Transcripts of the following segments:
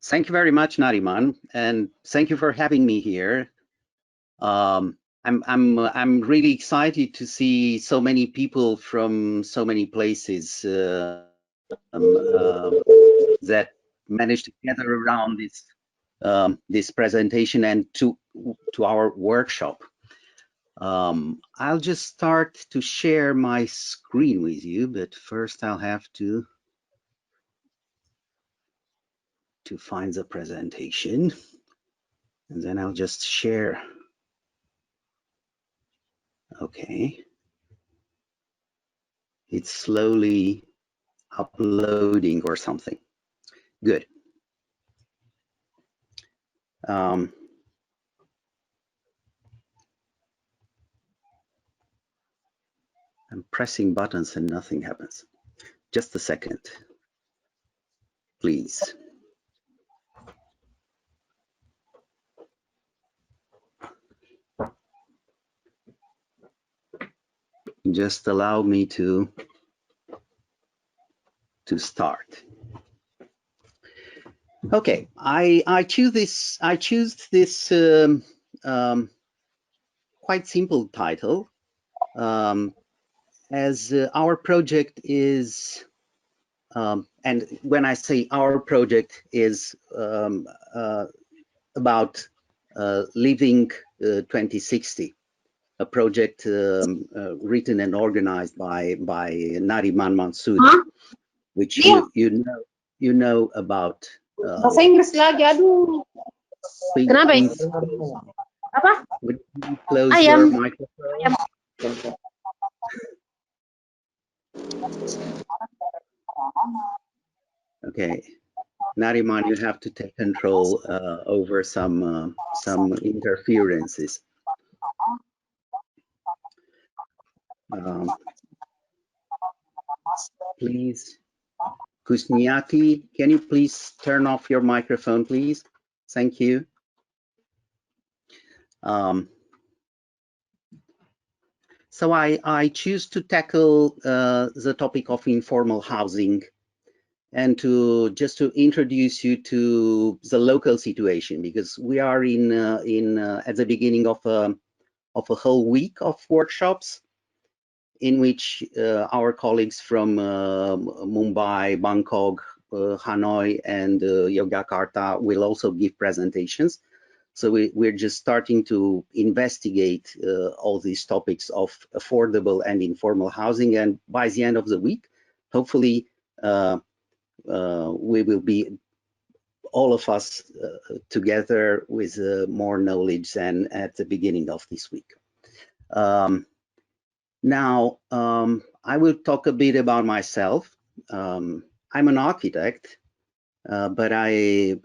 Thank you very much, Nariman, and thank you for having me here. I'm really excited to see so many people from so many places that managed to gather around this presentation and to our workshop. I'll just start to share my screen with you, but first I'll have to find the presentation, and then I'll just share. Okay. It's slowly uploading or something. Good. I'm pressing buttons and nothing happens. Just a second, please. Just allow me to start. Okay, I choose this quite simple title, as our project is, and when I say our project is about Living 2060, a project written and organized by Nariman Mansud, which you know about. Bahasa Inggris lagi, aduh. Kenapa? Apa? Would you close your microphone? Ayam. Okay, Nariman, you have to take control over some interferences. Please, Kusniati, can you please turn off your microphone, please? Thank you. So I choose to tackle the topic of informal housing and just to introduce you to the local situation, because we are at the beginning of a whole week of workshops in which our colleagues from Mumbai, Bangkok, Hanoi, and Yogyakarta will also give presentations. So we're just starting to investigate all these topics of affordable and informal housing. And by the end of the week, hopefully, we will be, all of us, together with more knowledge than at the beginning of this week. Now, I will talk a bit about myself. I'm an architect, but I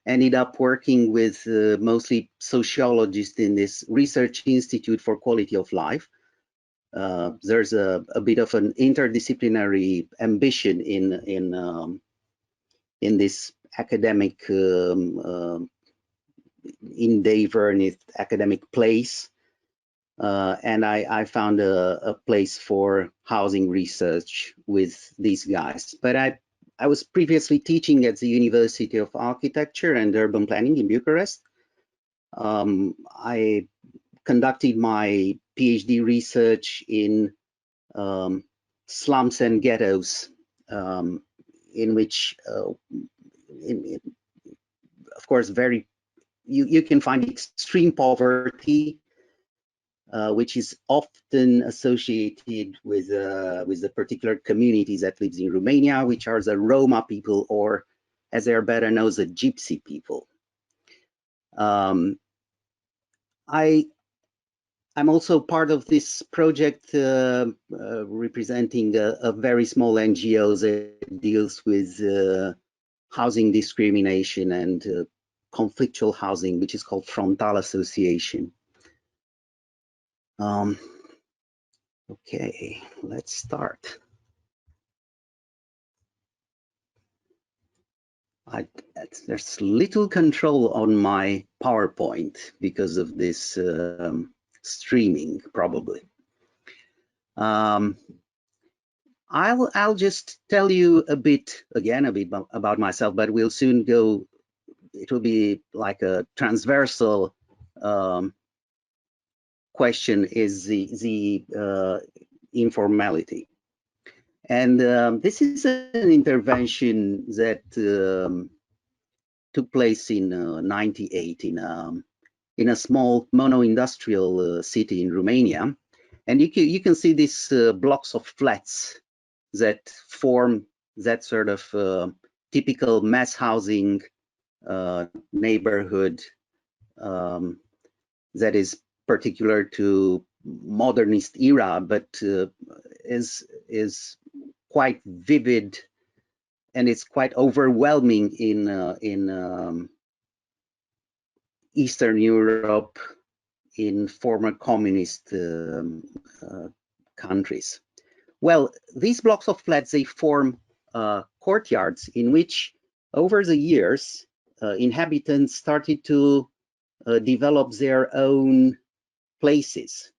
ended up working with mostly sociologists in this Research Institute for Quality of Life. There's a bit of an interdisciplinary ambition in this academic endeavor, in this academic place. And I found a place for housing research with these guys. But I was previously teaching at the University of Architecture and Urban Planning in Bucharest. I conducted my PhD research in slums and ghettos, in which, of course, you can find extreme poverty, which is often associated with the particular communities that lives in Romania, which are the Roma people, or as they are better known, the Gypsy people. I'm also part of this project representing a very small NGO that deals with housing discrimination and conflictual housing, which is called Frontal Association. Okay, let's start. There's little control on my PowerPoint because of this streaming, probably. I'll just tell you a bit about myself, but we'll soon go it will be like a transversal question, is the informality. And this is an intervention that took place in '98 in a small mono-industrial city in Romania. And you can see these blocks of flats that form that sort of typical mass housing neighborhood that is particular to modernist era, but is quite vivid, and it's quite overwhelming in Eastern Europe, in former communist countries. Well, these blocks of flats, they form courtyards in which, over the years, inhabitants started to develop their own places.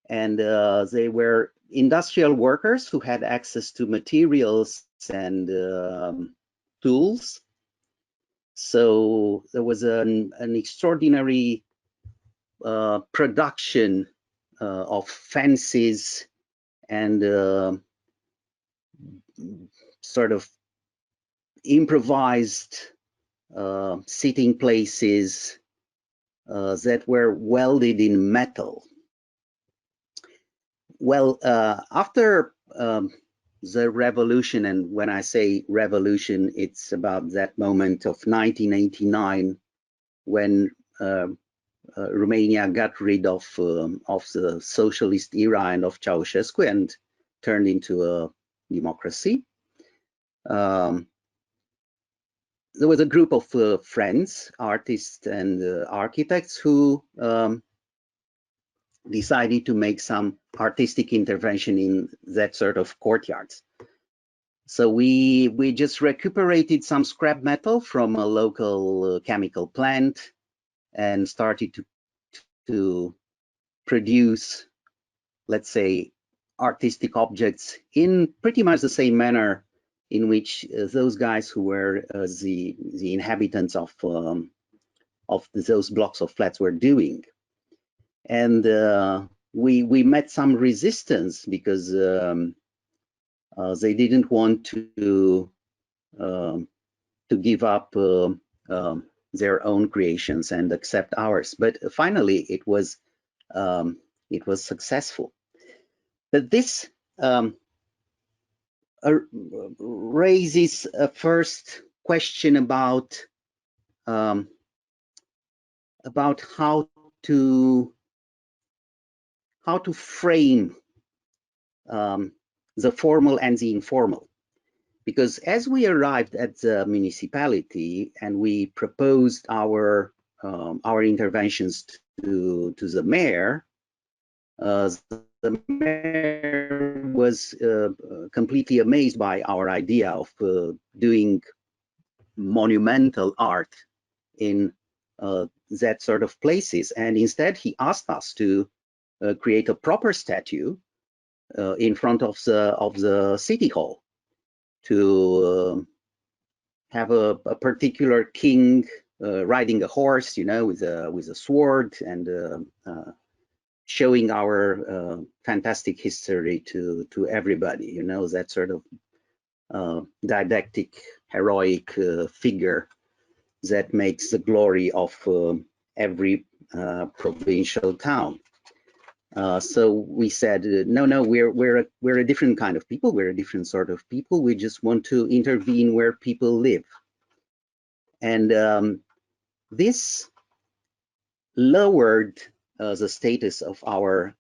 And they were industrial workers who had access to materials and tools. So there was an extraordinary production of fences and sort of improvised sitting places that were welded in metal. Well, after the revolution, and when I say revolution, it's about that moment of 1989, when Romania got rid of the socialist era and of Ceausescu and turned into a democracy. There was a group of friends, artists and architects, who decided to make some artistic intervention in that sort of courtyards. So we just recuperated some scrap metal from a local chemical plant and started to produce, let's say, artistic objects in pretty much the same manner in which those guys who were the inhabitants of those blocks of flats were doing. And we met some resistance because they didn't want to give up their own creations and accept ours. But finally, it was successful. But this raises a first question about how to frame the formal and the informal. Because as we arrived at the municipality and we proposed our interventions to the mayor, the mayor was completely amazed by our idea of doing monumental art in that sort of places, and instead he asked us to create a proper statue in front of the city hall, to have a particular king riding a horse, you know, with a sword, and showing our fantastic history to everybody, you know, that sort of didactic, heroic figure that makes the glory of every provincial town. So we said, no, we're a different kind of people. We're a different sort of people. We just want to intervene where people live. And this lowered the status of our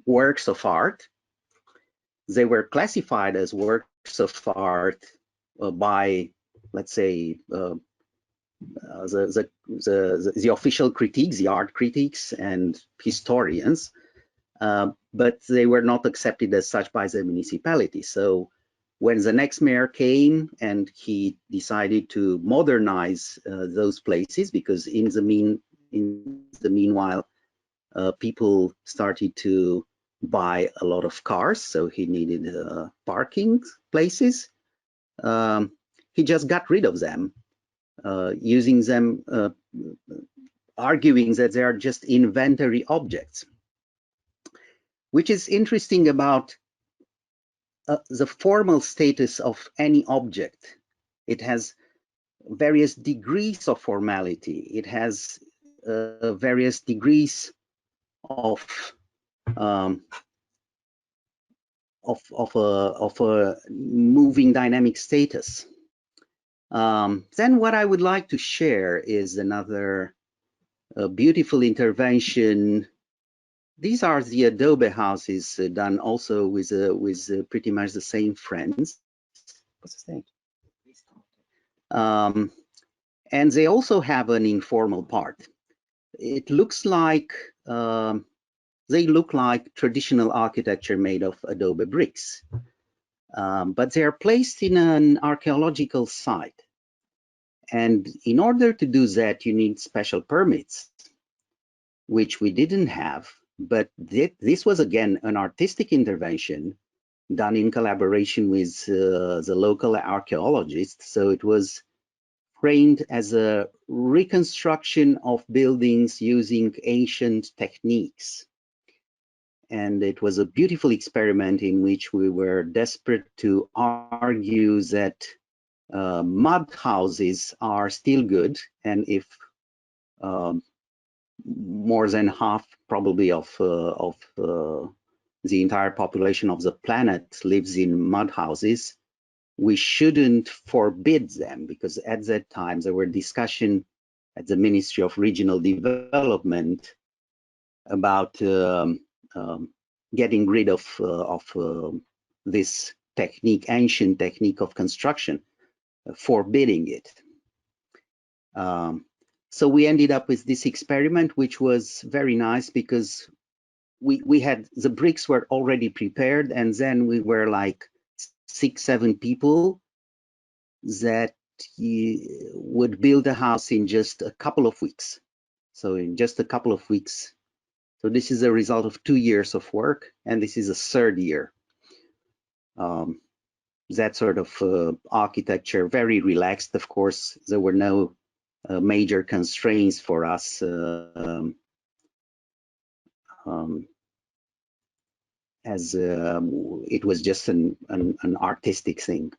works of art. They were classified as works of art by, let's say, the official critiques, the art critics and historians, but they were not accepted as such by the municipality. So when the next mayor came and he decided to modernize those places, because in the meanwhile people started to buy a lot of cars, so he needed parking places. He just got rid of them using them, arguing that they are just inventory objects, which is interesting about the formal status of any object. It has various degrees of formality. It has various degrees of a moving dynamic status. Then what I would like to share is another beautiful intervention. These are the adobe houses done also with pretty much the same friends. What's the name? And they also have an informal part. It looks like they look like traditional architecture made of adobe bricks, but they are placed in an archaeological site. And in order to do that, you need special permits, which we didn't have. But this was, again, an artistic intervention done in collaboration with the local archaeologists. So it was framed as a reconstruction of buildings using ancient techniques. And it was a beautiful experiment in which we were desperate to argue that mud houses are still good, and if more than half probably of the entire population of the planet lives in mud houses, we shouldn't forbid them, because at that time there were discussions at the Ministry of Regional Development about getting rid of this technique, ancient technique of construction, forbidding it. So we ended up with this experiment, which was very nice because we had, the bricks were already prepared, and then we were like 6-7 people that would build a house in just a couple of weeks. So in just a couple of weeks. So this is a result of 2 years of work, and this is a 3rd year. That sort of architecture, very relaxed. Of course, there were no major constraints for us. As it was just an artistic thing.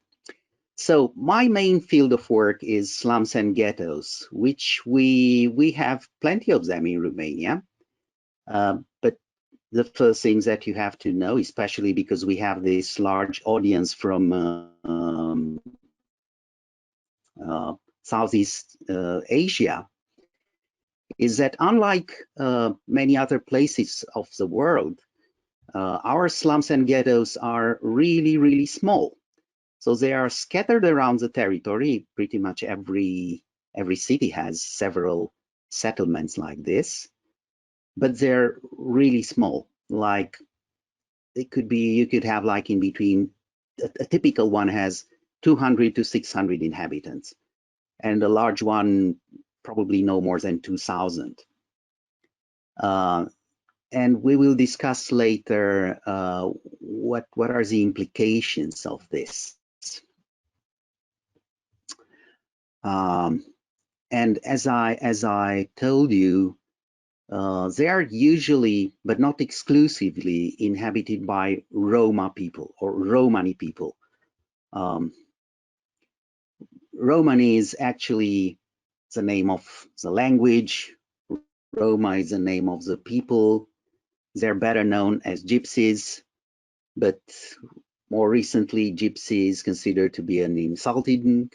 So my main field of work is slums and ghettos, which we have plenty of them in Romania. But the first things that you have to know, especially because we have this large audience from Southeast Asia, is that unlike many other places of the world, our slums and ghettos are really, really small. So they are scattered around the territory. Pretty much every city has several settlements like this, but they're really small. Like it could be, you could have like in between, a typical one has 200 to 600 inhabitants, and a large one probably no more than 2,000. And we will discuss later what are the implications of this. And as I told you, they are usually, but not exclusively, inhabited by Roma people or Romani people. Romani is actually the name of the language. Roma is the name of the people. They're better known as gypsies, but more recently, gypsy is considered to be an insulting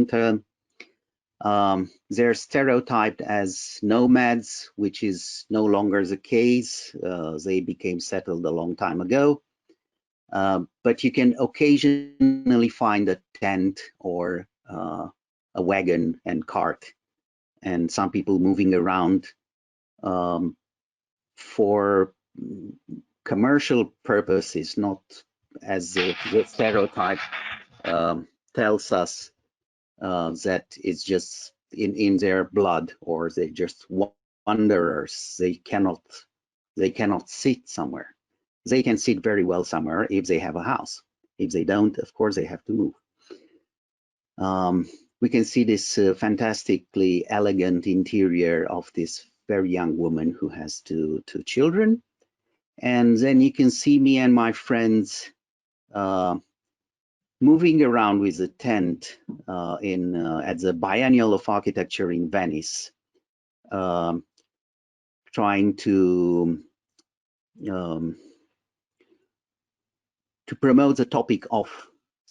term. They're stereotyped as nomads, which is no longer the case. They became settled a long time ago. But you can occasionally find a tent or a wagon and cart, and some people moving around for commercial purposes, not as the stereotype tells us, that it's just in their blood, or they're just wanderers. They cannot sit somewhere. They can sit very well somewhere if they have a house. If they don't, of course, they have to move. we can see this fantastically elegant interior of this very young woman who has two children. And then you can see me and my friends moving around with a tent at the Biennial of Architecture in Venice, trying to promote the topic of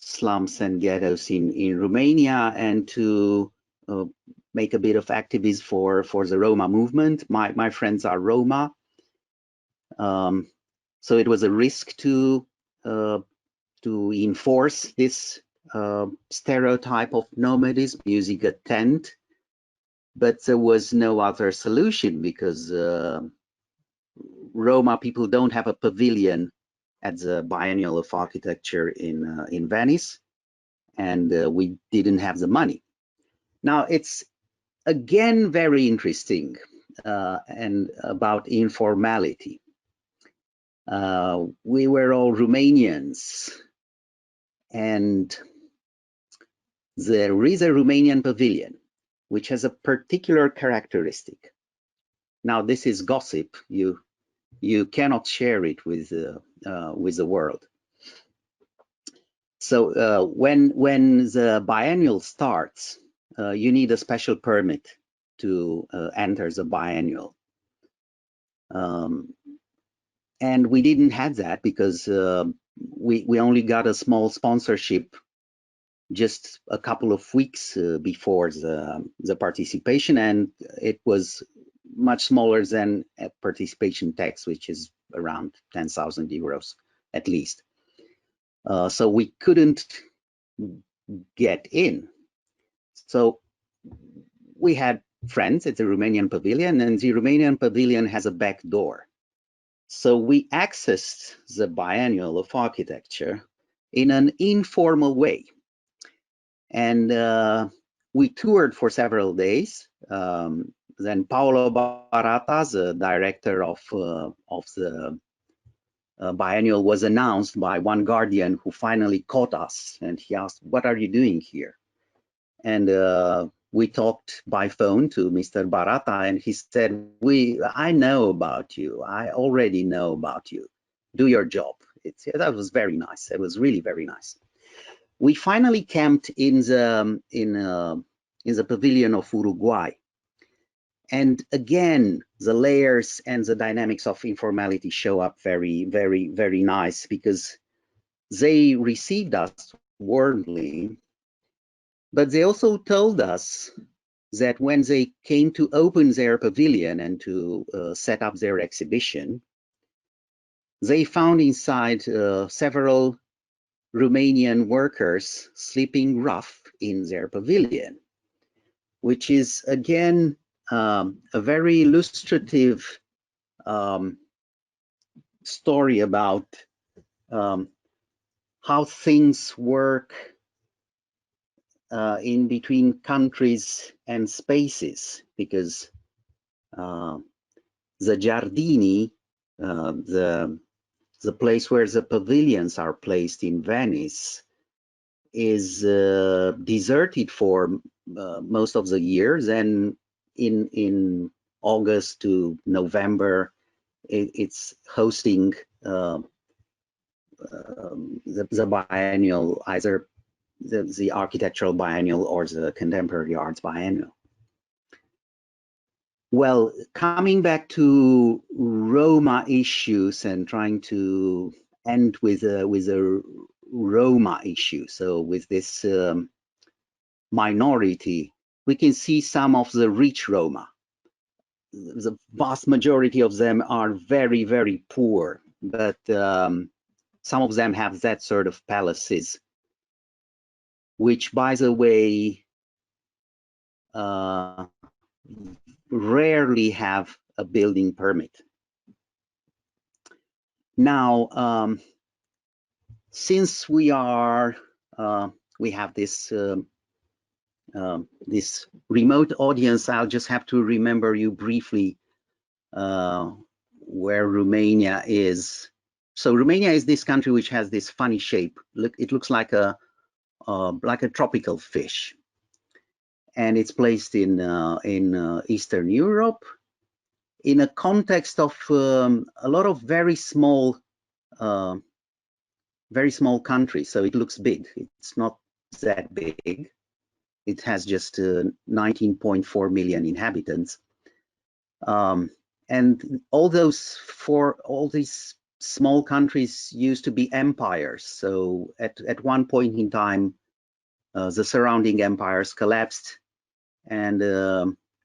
slums and ghettos in Romania, and to make a bit of activism for the Roma movement. My friends are Roma, so it was a risk to enforce this stereotype of nomadism using a tent, but there was no other solution, because Roma people don't have a pavilion at the Biennial of Architecture in Venice, and we didn't have the money. Now, it's again very interesting and about informality. We were all Romanians, and there is a Romanian pavilion which has a particular characteristic. Now, this is gossip. You cannot share it with the world. So when the biennial starts, you need a special permit to enter the biennial. And we didn't have that, because we only got a small sponsorship just a couple of weeks before the participation, and it was much smaller than a participation tax, which is around 10,000 euros at least. So we couldn't get in. So we had friends at the Romanian pavilion, and the Romanian pavilion has a back door. So we accessed the Biennial of Architecture in an informal way. And we toured for several days. Then Paolo Barata, the director of the biennial, was announced by one guardian who finally caught us, and he asked, "What are you doing here?" And we talked by phone to Mr. Barata, and he said, I know about you. I already know about you. Do your job. That was very nice. It was really very nice. We finally camped in the pavilion of Uruguay. And again, the layers and the dynamics of informality show up very, very, very nice, because they received us warmly, but they also told us that when they came to open their pavilion and to set up their exhibition, they found inside several Romanian workers sleeping rough in their pavilion, which is again a very illustrative story about how things work in between countries and spaces, because the Giardini, the place where the pavilions are placed in Venice, is deserted for most of the years, and in August to November, it's hosting the biennial, either the architectural biennial or the contemporary arts biennial. Well, coming back to Roma issues and trying to end with a Roma issue. So with this minority, we can see some of the rich Roma. The vast majority of them are very, very poor, but some of them have that sort of palaces, which, by the way, rarely have a building permit. Now, since we have this this remote audience, I'll just have to remember you briefly where Romania is. So Romania is this country which has this funny shape. Look, it looks like a tropical fish. and it's placed in Eastern Europe in a context of a lot of very small countries. So it looks big. It's not that big. It has just 19.4 million inhabitants. And all these small countries used to be empires. So at one point in time, the surrounding empires collapsed, and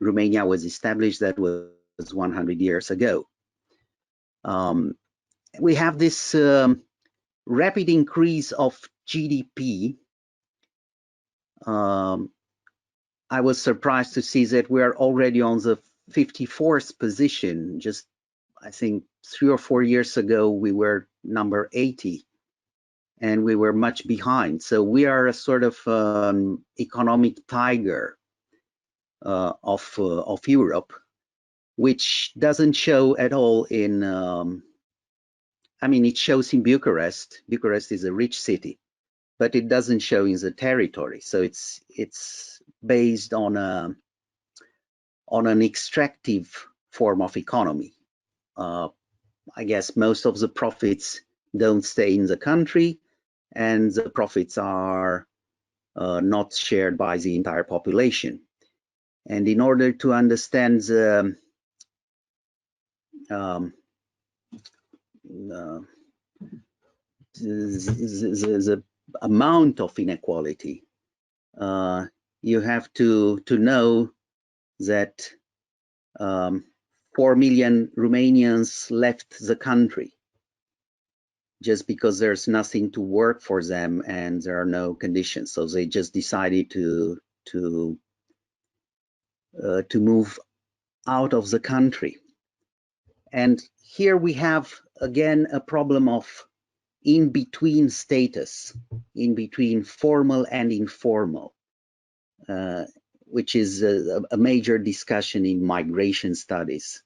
Romania was established. That was 100 years ago. We have this rapid increase of GDP. I was surprised to see that we are already on the 54th position. Just, I think 3 or 4 years ago, we were number 80, and we were much behind. So we are a sort of economic tiger of Europe, which doesn't show at all in, I mean, it shows in Bucharest. Bucharest is a rich city, but it doesn't show in the territory. So it's based on an extractive form of economy. I guess most of the profits don't stay in the country, and the profits are not shared by the entire population. And in order to understand the amount of inequality, you have to know that 4 million Romanians left the country just because there's nothing to work for them and there are no conditions. So they just decided to move out of the country. And here we have again a problem of in-between status, in between formal and informal, which is a major discussion in migration studies.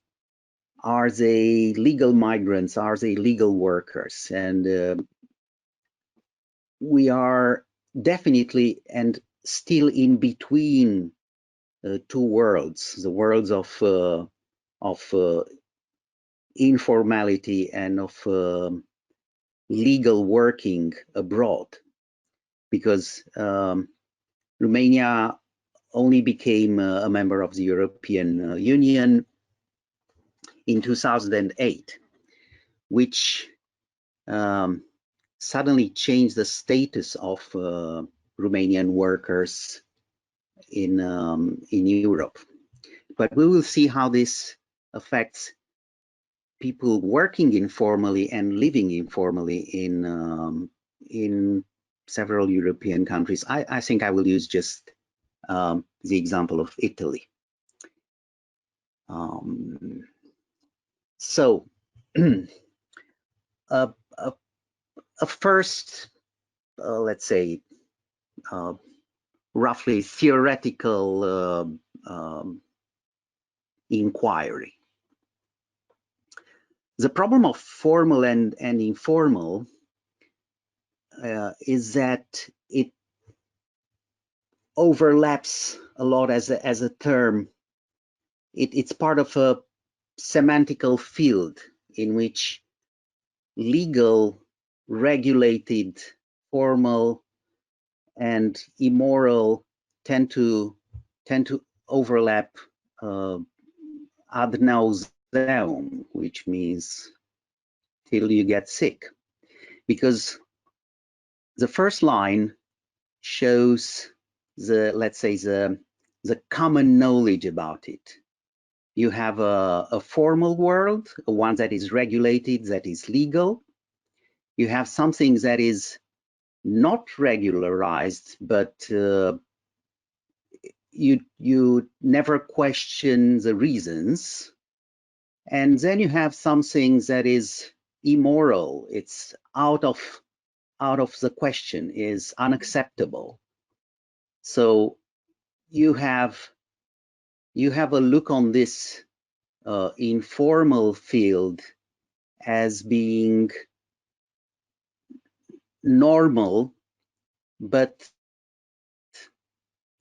Are they legal migrants? Are they legal workers? And we are definitely and still in between two worlds, the worlds of informality and of legal working abroad, because Romania only became a member of the European Union in 2008, which suddenly changed the status of Romanian workers in Europe. But we will see how this affects people working informally and living informally in several European countries. I think I will use just the example of Italy. So a first, let's say, roughly theoretical inquiry. The problem of formal and informal is that it overlaps a lot as a term. It's part of a semantical field in which legal, regulated, formal, and immoral tend to overlap ad nauseam, which means till you get sick, because the first line shows the, let's say, the common knowledge about it. You have a formal world, one that is regulated, that is legal. You have something that is not regularized, but you never question the reasons. And then you have something that is immoral. It's out of the question, is unacceptable. So you have a look on this informal field as being normal, but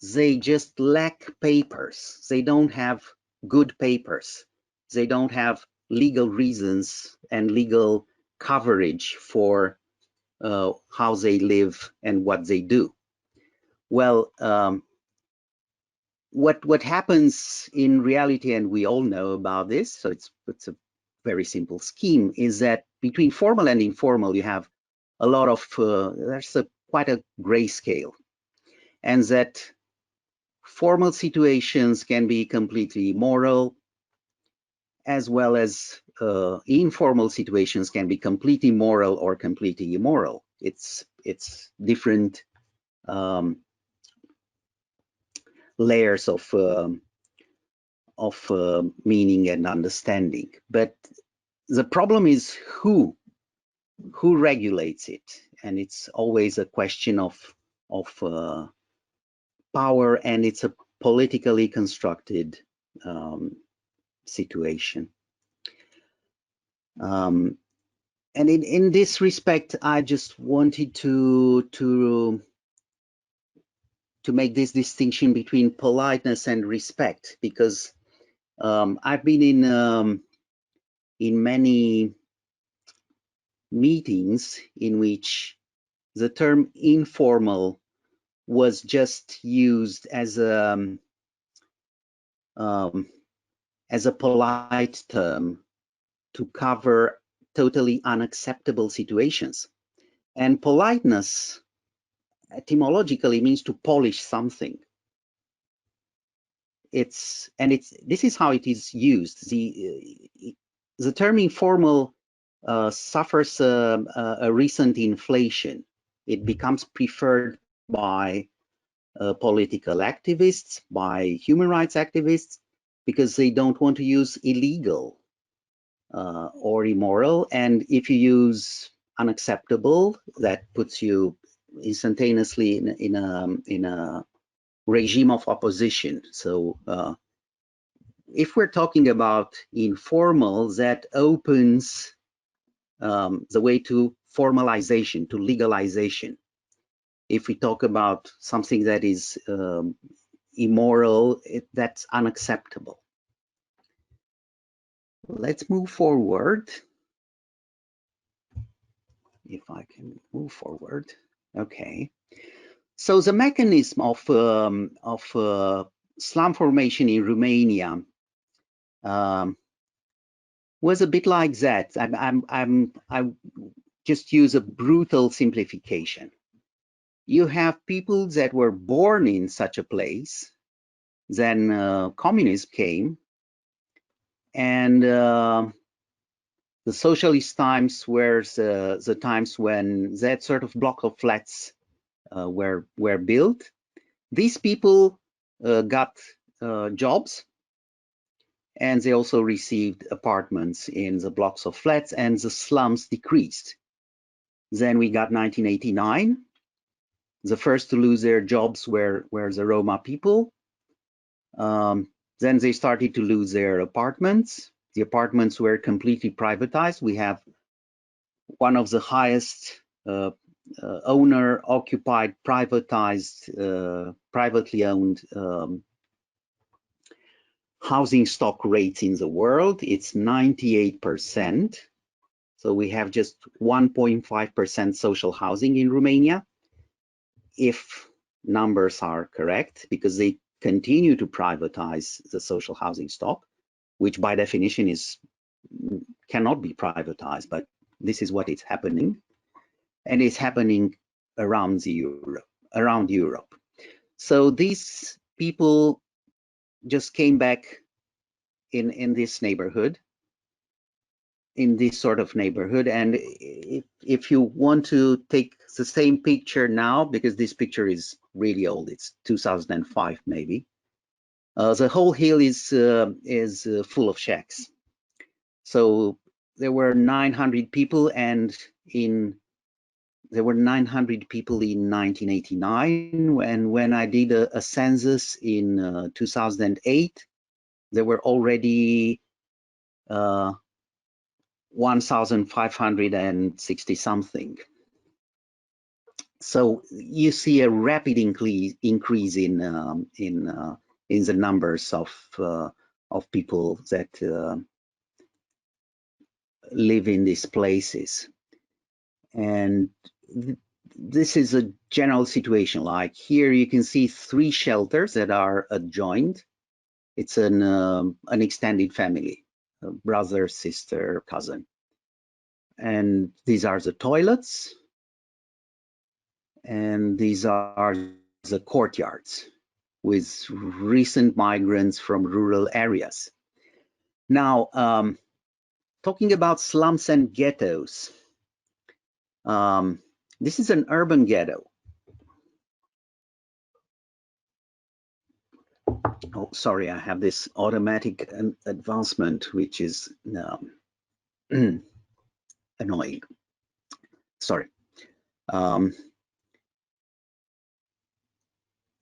they just lack papers. They don't have good papers. They don't have legal reasons and legal coverage for how they live and what they do. Well, what happens in reality, and we all know about this, so it's a very simple scheme, is that between formal and informal, you have a lot of, there's quite a gray scale, and that formal situations can be completely immoral, as well as informal situations can be completely moral or completely immoral. It's different layers of meaning and understanding. But the problem is who regulates it, and it's always a question of power, and it's a politically constructed situation. And in this respect, I just wanted to make this distinction between politeness and respect, because I've been in many meetings in which the term informal was just used as a polite term to cover totally unacceptable situations. And politeness etymologically means to polish something. This is how it is used. The term informal suffers a recent inflation. It becomes preferred by political activists, by human rights activists, because they don't want to use illegal or immoral. And if you use unacceptable, that puts you instantaneously in a regime of opposition. So if we're talking about informal, that opens the way to formalization, to legalization. If we talk about something that is immoral, that's unacceptable. Let's move forward. If I can move forward. Okay. So the mechanism of slum formation in Romania was a bit like that. I just use a brutal simplification. You have people that were born in such a place, then communism came, and the socialist times were the times when that sort of block of flats were built. These people got jobs, and they also received apartments in the blocks of flats, and the slums decreased. Then we got 1989. The first to lose their jobs were the Roma people. Then they started to lose their apartments. The apartments were completely privatized. We have one of the highest owner-occupied, privatized, privately owned housing stock rates in the world. It's 98%. So we have just 1.5% social housing in Romania, if numbers are correct, because they continue to privatize the social housing stock, which by definition cannot be privatized, but this is what is happening, and it's happening around Europe. So these people just came back in this neighborhood, in this sort of neighborhood. And if you want to take the same picture now, because this picture is really old, it's 2005 maybe, the whole hill is full of shacks. So there were 900 people, and there were 900 people in 1989, and when I did a census in 2008, there were already 1,560 something. So you see a rapid increase in the numbers of people that live in these places, and this is a general situation. Like here, you can see 3 shelters that are adjoined. It's an extended family, a brother, sister, cousin, and these are the toilets. And these are the courtyards with recent migrants from rural areas. Now, talking about slums and ghettos, this is an urban ghetto. Oh, sorry, I have this automatic advancement, which is annoying. Sorry.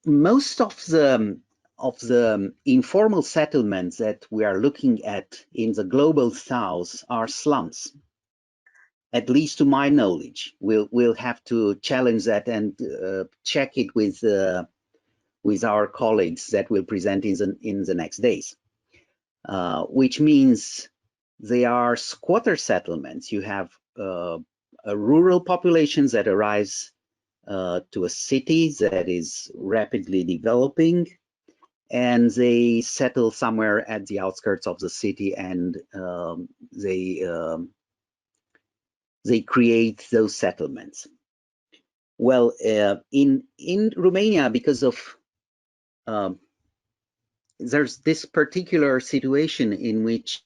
Most of the informal settlements that we are looking at in the global south are slums, at least to my knowledge. We'll have to challenge that and check it with our colleagues that will present in the next days, which means they are squatter settlements. You have a rural population that arrives to a city that is rapidly developing, and they settle somewhere at the outskirts of the city, and they create those settlements. Well, in Romania, because of there's this particular situation in which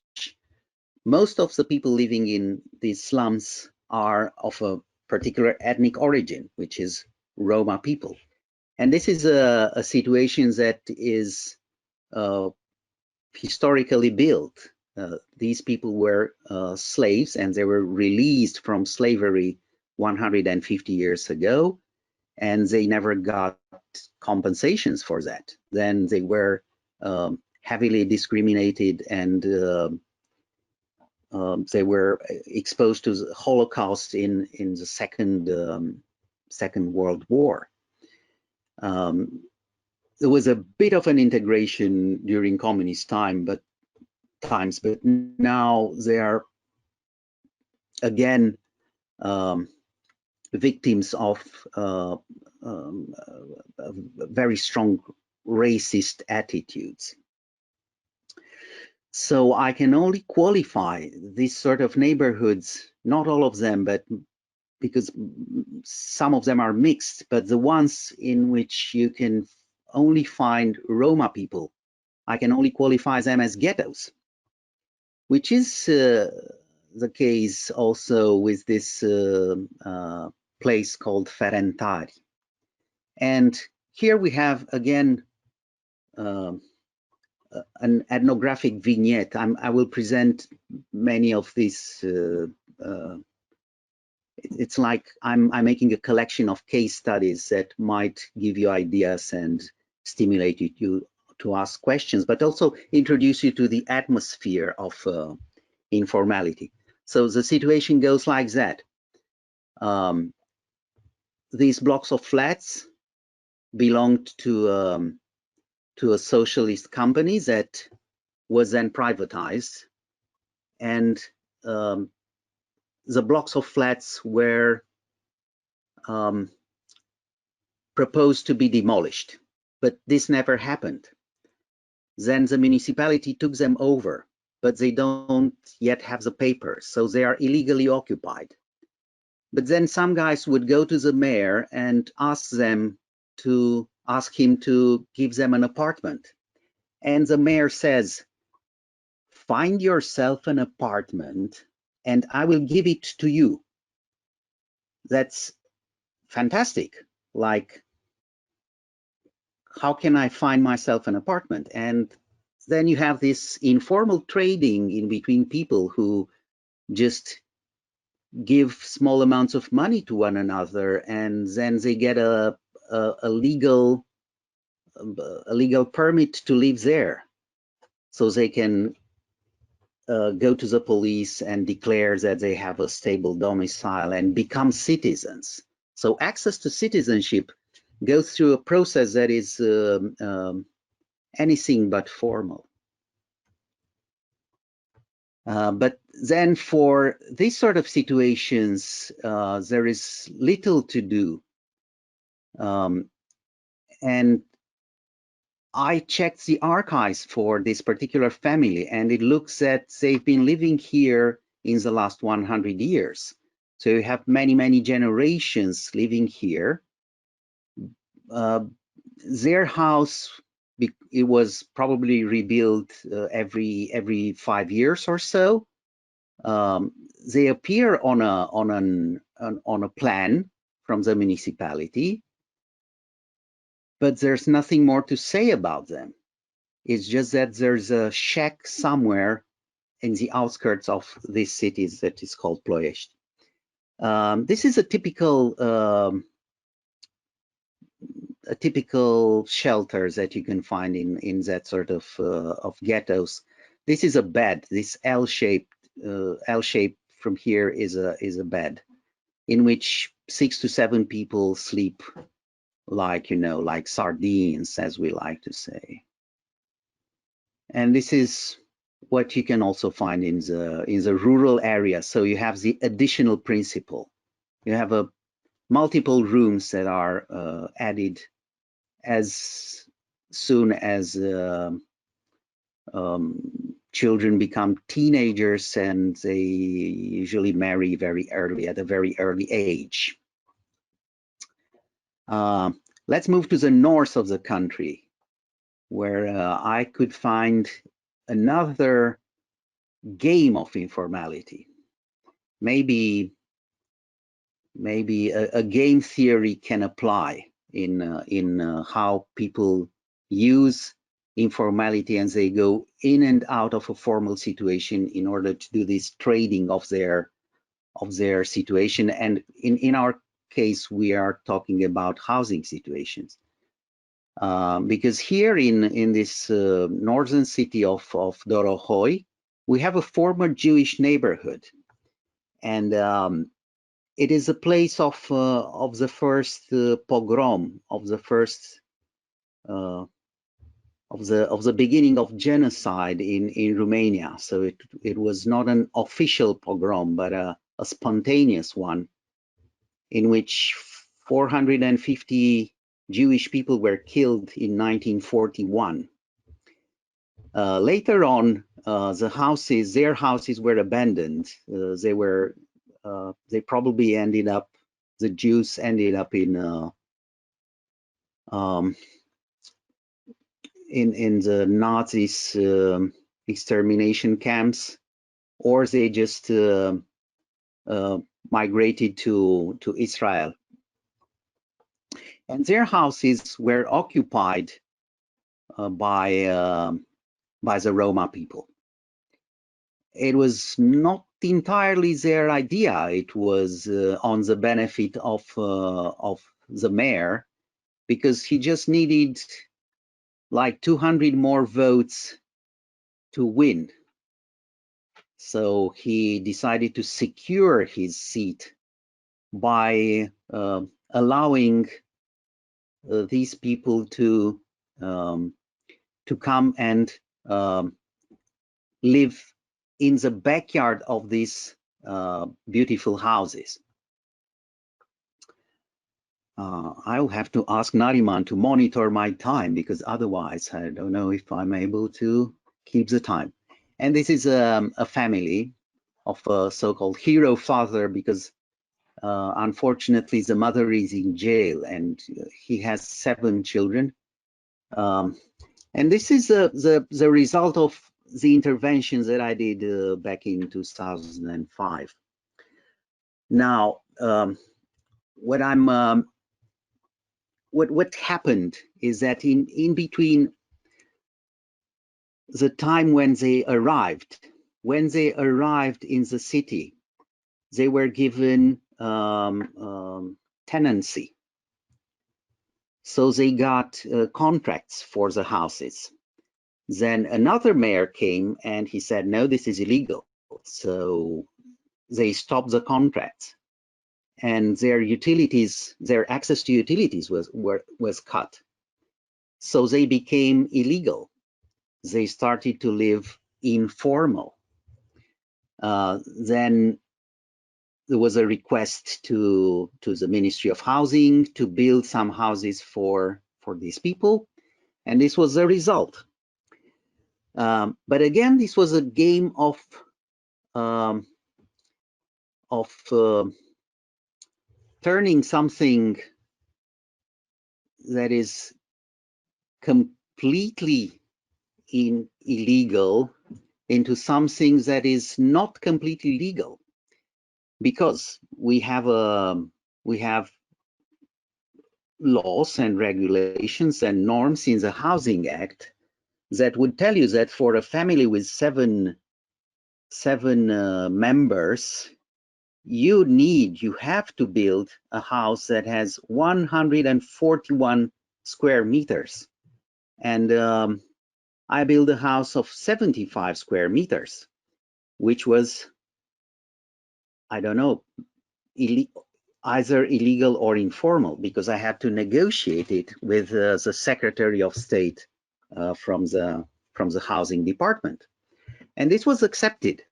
most of the people living in these slums are of a particular ethnic origin, which is Roma people. And this is a situation that is historically built. These people were slaves, and they were released from slavery 150 years ago, and they never got compensations for that. Then they were heavily discriminated, and they were exposed to the Holocaust in the Second World War. There was a bit of an integration during communist times, but now they are again victims of very strong racist attitudes. So I can only qualify these sort of neighborhoods, not all of them, but because some of them are mixed, but the ones in which you can only find Roma people, I can only qualify them as ghettos, which is the case also with this place called Ferentari. And here we have again an ethnographic vignette. I will present many of these. It's like I'm making a collection of case studies that might give you ideas and stimulate you to ask questions, but also introduce you to the atmosphere of informality. So the situation goes like that. These blocks of flats belonged to a socialist company that was then privatized, and the blocks of flats were proposed to be demolished, but this never happened. Then the municipality took them over, but they don't yet have the papers, so they are illegally occupied. But then some guys would go to the mayor and ask him to give them an apartment. And the mayor says, find yourself an apartment and I will give it to you. That's fantastic. Like, how can I find myself an apartment? And then you have this informal trading in between people who just give small amounts of money to one another, and then they get a legal permit to live there, so they can go to the police and declare that they have a stable domicile and become citizens. So access to citizenship goes through a process that is anything but formal. But then for these sort of situations, there is little to do. And I checked the archives for this particular family, and it looks that they've been living here in the last 100 years. So you have many, many generations living here. Their house, it was probably rebuilt every 5 years or so. They appear on a plan from the municipality, but there's nothing more to say about them. It's just that there's a shack somewhere in the outskirts of these cities that is called Ploiești. This is a typical shelter that you can find in that sort of ghettos. This is a bed. This L-shape from here is a bed in which 6 to 7 people sleep, like, you know, like sardines, as we like to say. And this is what you can also find in the rural area. So you have the additional principle. You have multiple rooms that are added as soon as children become teenagers, and they usually marry very early, at a very early age. Let's move to the north of the country, where I could find another game of informality. Maybe a game theory can apply in how people use informality, and they go in and out of a formal situation in order to do this trading of their situation. And in our case, we are talking about housing situations. Because here in this northern city of Dorohoi, we have a former Jewish neighborhood, and it is a place of the first pogrom, of the first of the beginning of genocide in Romania. So it was not an official pogrom, but a spontaneous one, in which 450 Jewish people were killed in 1941. Later on, their houses were abandoned. They probably ended up, the Jews ended up in the Nazis' extermination camps, or they just migrated to Israel. And their houses were occupied by the Roma people. It was not entirely their idea. It was on the benefit of the mayor, because he just needed like 200 more votes to win. So he decided to secure his seat by allowing these people to come and live in the backyard of these beautiful houses. I'll have to ask Nariman to monitor my time, because otherwise I don't know if I'm able to keep the time. And this is a family of a so-called hero father, because unfortunately the mother is in jail, and he has 7 children. And this is the result of the interventions that I did back in 2005. Now, what happened is that in between the time when they arrived in the city, they were given tenancy. So they got contracts for the houses. Then another mayor came and he said, no, this is illegal. So they stopped the contracts. and their utilities, their access to utilities was cut. So they became illegal. They started to live informal. Then there was a request to the Ministry of Housing to build some houses for these people, and this was the result. But again, this was a game of turning something that is completely illegal into something that is not completely legal, because we have laws and regulations and norms in the Housing Act that would tell you that for a family with seven members, you have to build a house that has 141 square meters. And I built a house of 75 square meters, which was, I don't know, either illegal or informal, because I had to negotiate it with the Secretary of State from the Housing Department, and this was accepted.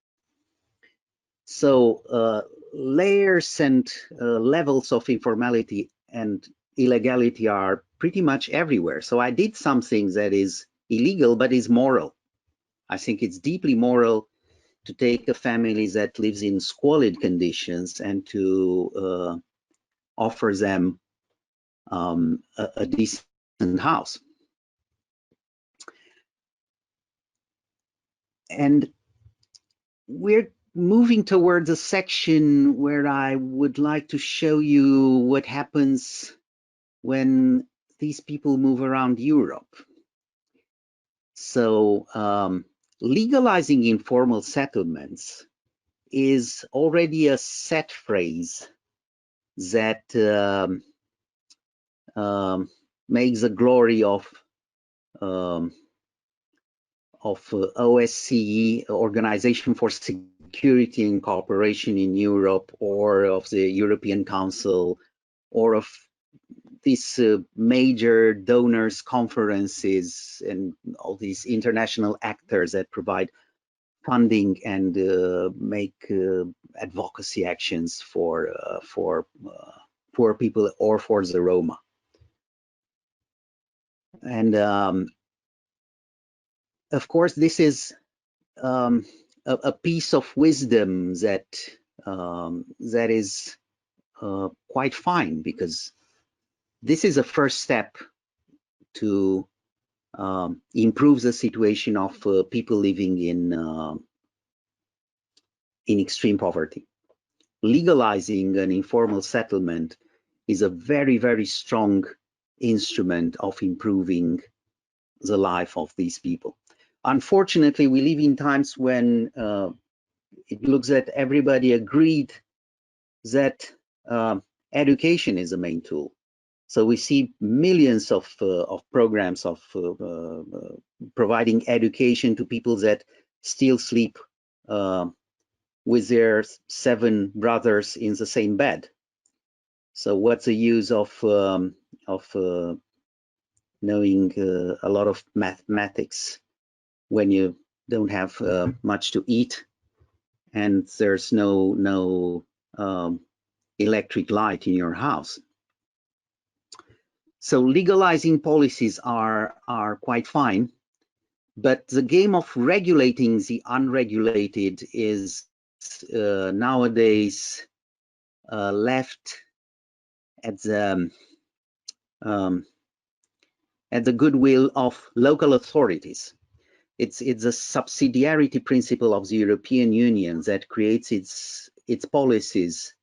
So layers and levels of informality and illegality are pretty much everywhere. So I did something that is illegal but is moral. I think it's deeply moral to take a family that lives in squalid conditions and to offer them a decent house. And we're moving towards a section where I would like to show you what happens when these people move around Europe. So legalizing informal settlements is already a set phrase that makes a glory of OSCE, Organization for Security and Cooperation in Europe, or of the European Council, or of these major donors conferences and all these international actors that provide funding and make advocacy actions for poor people or for the Roma. And of course, this is a piece of wisdom that that is quite fine, because this is a first step to improve the situation of people living in extreme poverty. Legalizing an informal settlement is a very, very strong instrument of improving the life of these people. Unfortunately, we live in times when it looks that everybody agreed that education is the main tool. So we see millions of programs of providing education to people that still sleep with their 7 brothers in the same bed. So what's the use of knowing a lot of mathematics when you don't have much to eat and there's no electric light in your house? So legalizing policies are quite fine, but the game of regulating the unregulated is nowadays left at the goodwill of local authorities. It's a subsidiarity principle of the European Union that creates its policies,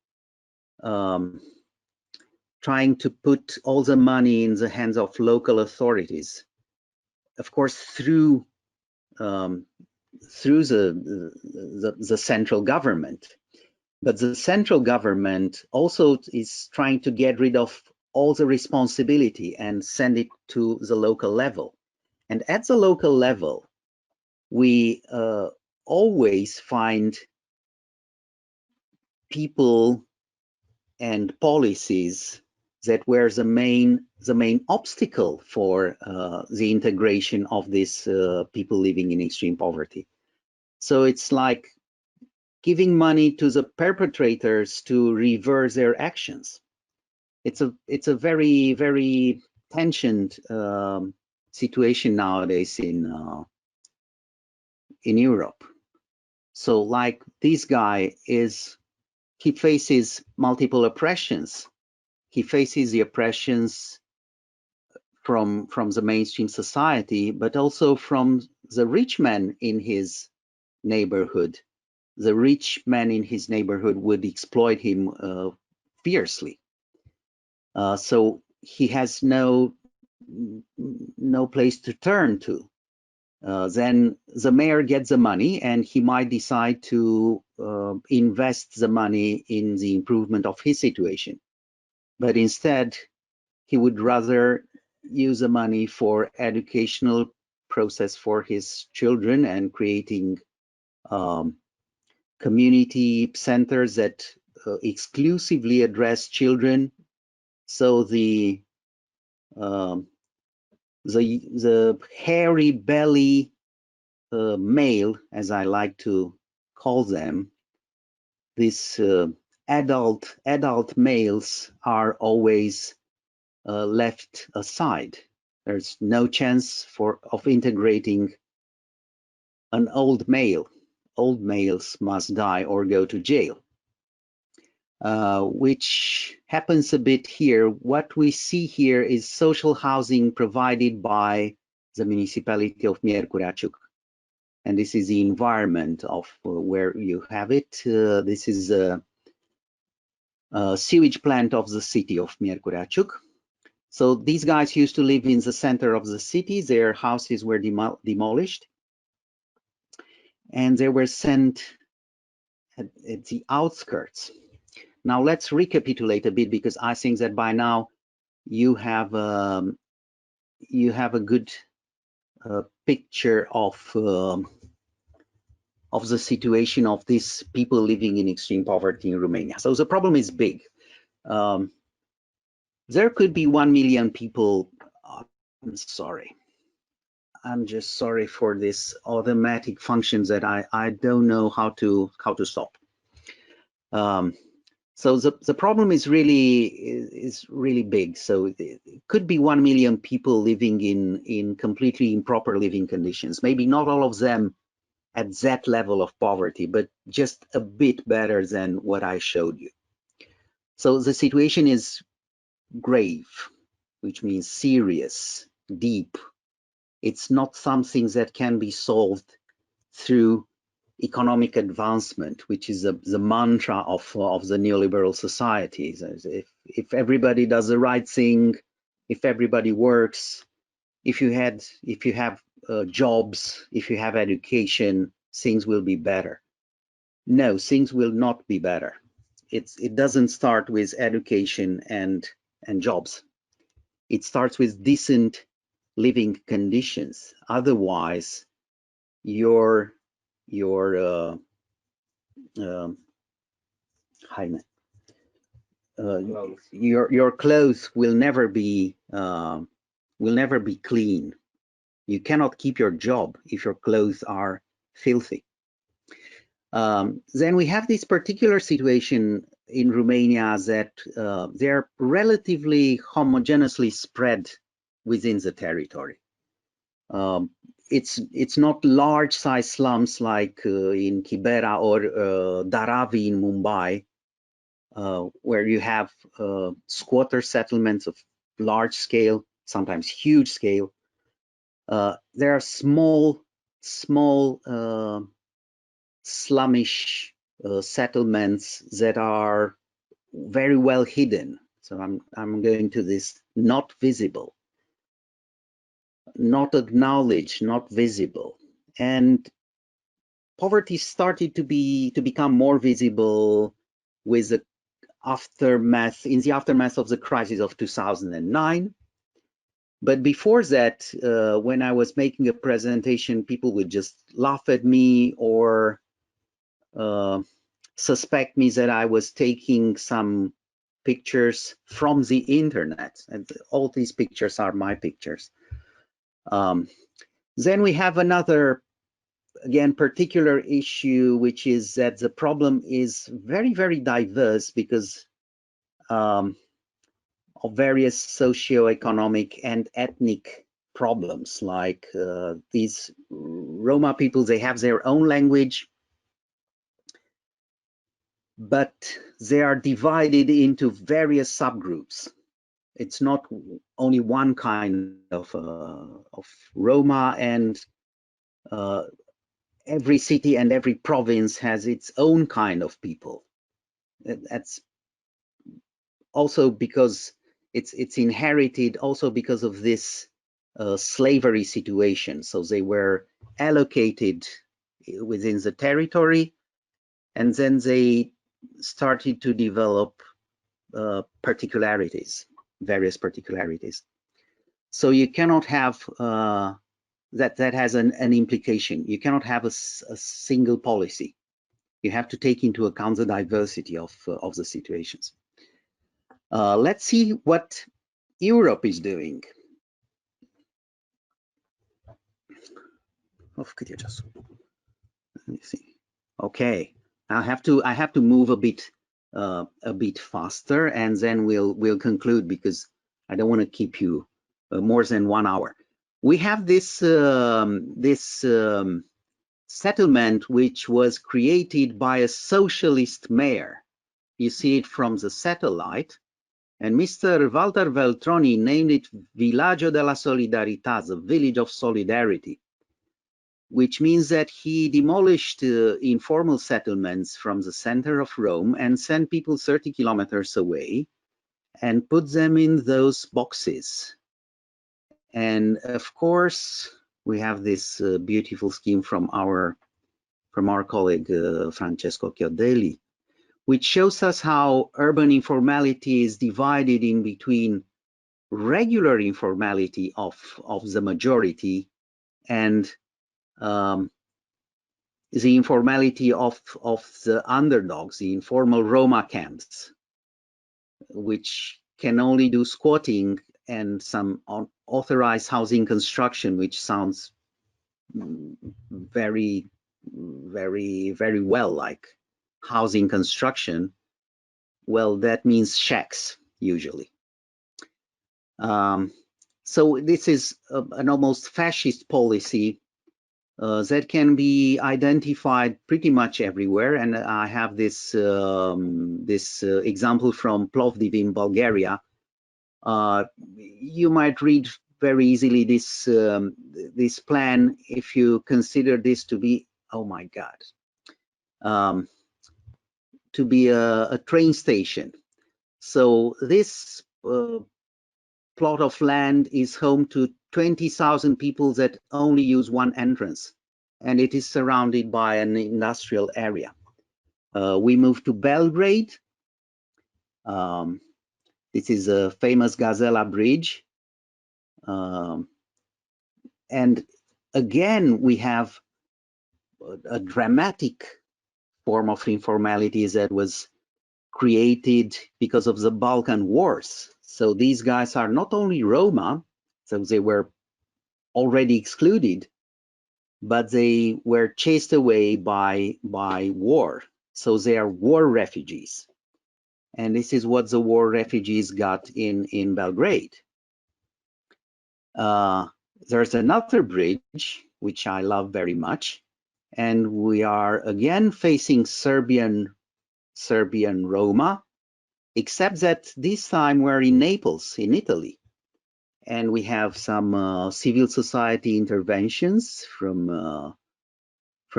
trying to put all the money in the hands of local authorities, of course through the central government. But the central government also is trying to get rid of all the responsibility and send it to the local level. And at the local level, we always find people and policies that were the main obstacle for the integration of these people living in extreme poverty. So it's like giving money to the perpetrators to reverse their actions. It's a very, very tensioned situation nowadays in Europe. So like this guy he faces multiple oppressions. He faces the oppressions from the mainstream society, but also from the rich men in his neighborhood. The rich men in his neighborhood would exploit him fiercely. So he has no place to turn to. Then the mayor gets the money, and he might decide to invest the money in the improvement of his situation. But instead, he would rather use the money for educational process for his children and creating community centers that exclusively address children. So the hairy belly male, as I like to call them, these adult males are always left aside. There's no chance of integrating an old male. Old males must die or go to jail, which happens a bit here. What we see here is social housing provided by the municipality of Miercurea Ciuc. And this is the environment of where you have it. This is a sewage plant of the city of Miercurea Ciuc. So these guys used to live in the center of the city. Their houses were demolished, and they were sent at the outskirts. Now let's recapitulate a bit, because I think that by now you have a good picture of the situation of these people living in extreme poverty in Romania. So the problem is big. There could be 1 million people. I'm sorry. I'm just sorry for this automatic functions that I don't know how to stop. So the problem is really big. So it could be 1 million people living in completely improper living conditions. Maybe not all of them at that level of poverty, but just a bit better than what I showed you. So the situation is grave, which means serious, deep. It's not something that can be solved through economic advancement, which is the mantra of the neoliberal societies. If everybody does the right thing, if everybody works, if you have jobs, if you have education, things will be better. No, things will not be better. It doesn't start with education and jobs. It starts with decent living conditions. Otherwise, your clothes will never be clean. You cannot keep your job if your clothes are filthy. Then we have this particular situation in Romania that they're relatively homogeneously spread within the territory. It's not large size slums like in Kibera or Dharavi in Mumbai, where you have squatter settlements of large scale, sometimes huge scale. There are small slummish settlements that are very well hidden. So I'm going to this: not visible, not acknowledged, not visible. And poverty started to become more visible with the aftermath of the crisis of 2009. But before that, when I was making a presentation, people would just laugh at me or suspect me that I was taking some pictures from the internet, and all these pictures are my pictures. Then we have another, again, particular issue, which is that the problem is very, very diverse because of various socioeconomic and ethnic problems. Like these Roma people, they have their own language, but they are divided into various subgroups. It's not only one kind of Roma, and every city and every province has its own kind of people. That's also because it's inherited also because of this slavery situation. So they were allocated within the territory, and then they started to develop particularities, various particularities. So you cannot have that has an implication. You cannot have a single policy. You have to take into account the diversity of the situations. Let's see what Europe is doing. Let me see. Okay, I have to move a bit faster, and then we'll conclude, because I don't want to keep you more than 1 hour. We have this settlement which was created by a socialist mayor. You see it from the satellite, and Mr. Walter Veltroni named it Villaggio della Solidarietà, the village of solidarity, which means that he demolished informal settlements from the center of Rome and sent people 30 kilometers away and put them in those boxes. And of course, we have this beautiful scheme from our colleague Francesco Chiodelli, which shows us how urban informality is divided in between regular informality of the majority and the informality of the underdogs, the informal Roma camps, which can only do squatting and some unauthorized housing construction, which sounds very, very, very well like housing construction. Well, that means shacks usually. So this is an almost fascist policy that can be identified pretty much everywhere. And I have this example from Plovdiv in Bulgaria. You might read very easily this this plan if you consider this to be, oh my God, to be a train station. So this plot of land is home to 20,000 people that only use one entrance, and it is surrounded by an industrial area. We moved to Belgrade. This is a famous Gazela Bridge. And again, we have a dramatic form of informality that was created because of the Balkan Wars. So these guys are not only Roma, so they were already excluded, but they were chased away by war. So they are war refugees. And this is what the war refugees got in Belgrade. There's another bridge, which I love very much. And we are again facing Serbian Roma, except that this time we're in Naples, in Italy. And we have some civil society interventions from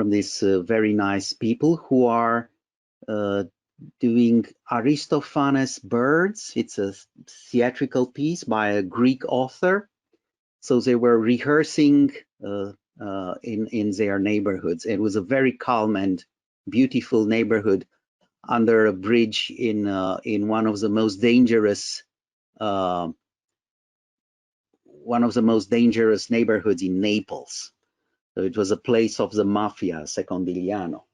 these very nice people who are doing Aristophanes' Birds. It's a theatrical piece by a Greek author. So they were rehearsing in their neighborhoods. It was a very calm and beautiful neighborhood under a bridge in one of the most dangerous neighborhoods in Naples. So it was a place of the mafia, Secondigliano.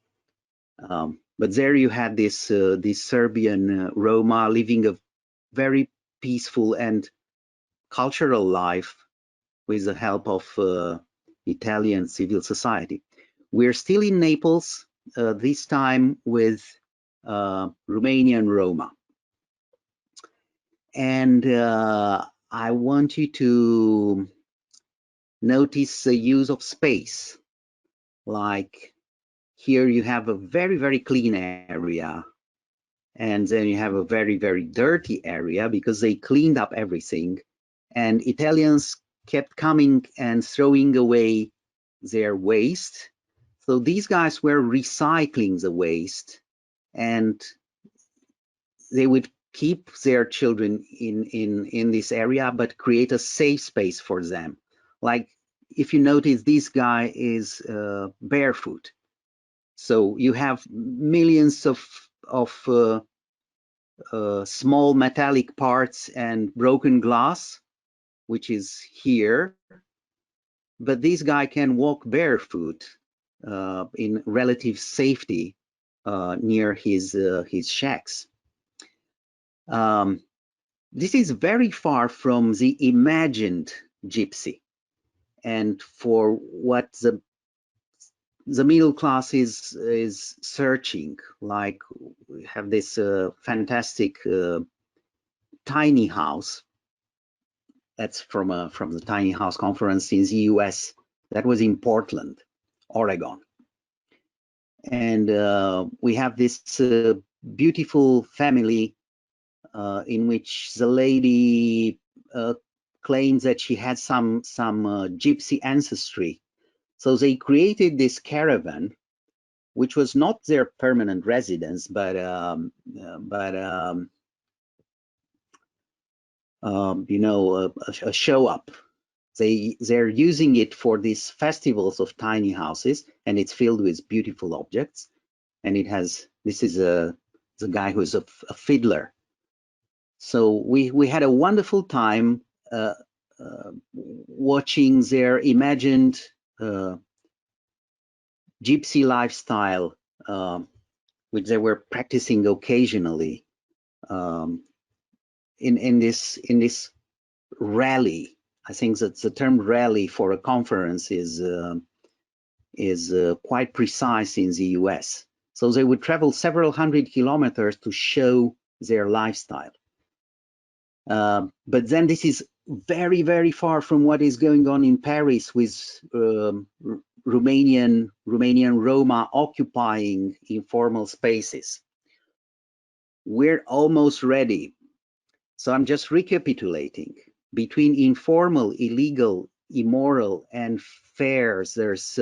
But there you had this Serbian Roma living very peaceful and cultural life with the help of Italian civil society. We're still in Naples, this time with Romanian Roma. And I want you to notice the use of space. Like here you have a very, very clean area. And then you have a very, very dirty area because they cleaned up everything. And Italians kept coming and throwing away their waste. So these guys were recycling the waste, and they would keep their children in this area, but create a safe space for them. Like if you notice, this guy is barefoot. So you have millions of small metallic parts and broken glass, which is here. But this guy can walk barefoot in relative safety near his shacks. This is very far from the imagined gypsy, and for what the middle class is searching. Like we have this fantastic tiny house. That's from the tiny house conference in the US. That was in Portland, Oregon. And we have this beautiful family in which the lady claims that she had some gypsy ancestry. So they created this caravan, which was not their permanent residence, but you know, a show up. They're using it for these festivals of tiny houses, and it's filled with beautiful objects. And it has, this is the guy who's a fiddler. So we had a wonderful time watching their imagined gypsy lifestyle, which they were practicing occasionally in this rally. I think that the term rally for a conference is quite precise in the US. So they would travel several hundred kilometers to show their lifestyle. But then this is very, very far from what is going on in Paris with Romanian Roma occupying informal spaces. We're almost ready. So I'm just recapitulating. Between informal, illegal, immoral, and fair, there's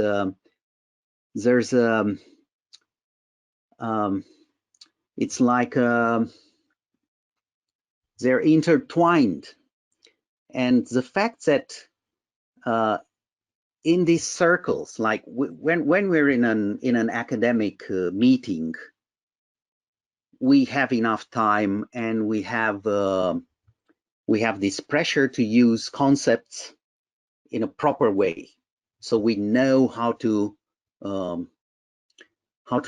it's like they're intertwined. And the fact that in these circles, like when we're in an academic meeting, we have enough time, and we have this pressure to use concepts in a proper way, so we know how to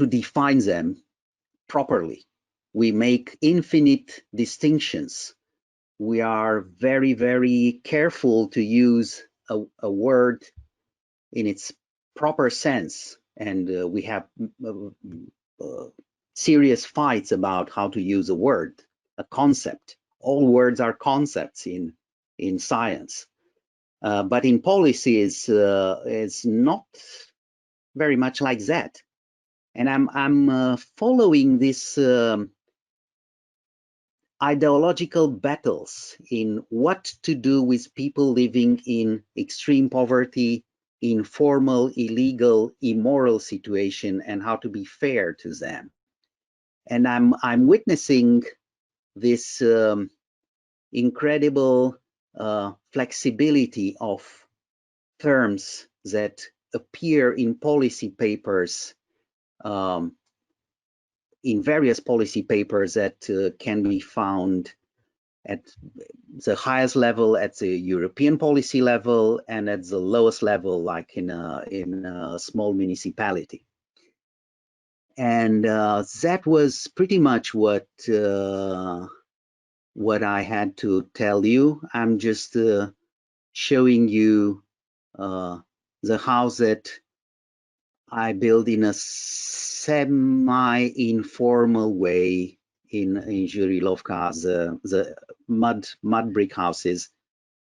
define them properly. We make infinite distinctions. We are very, very careful to use a word in its proper sense, and we have serious fights about how to use a word, a concept. All words are concepts in science, but in policy is not very much like that. And I'm following this ideological battles in what to do with people living in extreme poverty, informal, illegal, immoral situation, and how to be fair to them. And I'm witnessing this incredible flexibility of terms that appear in policy papers, in various policy papers that can be found at the highest level, at the European policy level, and at the lowest level, like in a small municipality. And that was pretty much what what I had to tell you. I'm just showing you the house that I built in a semi-informal way in Zhurilovka, the mud brick houses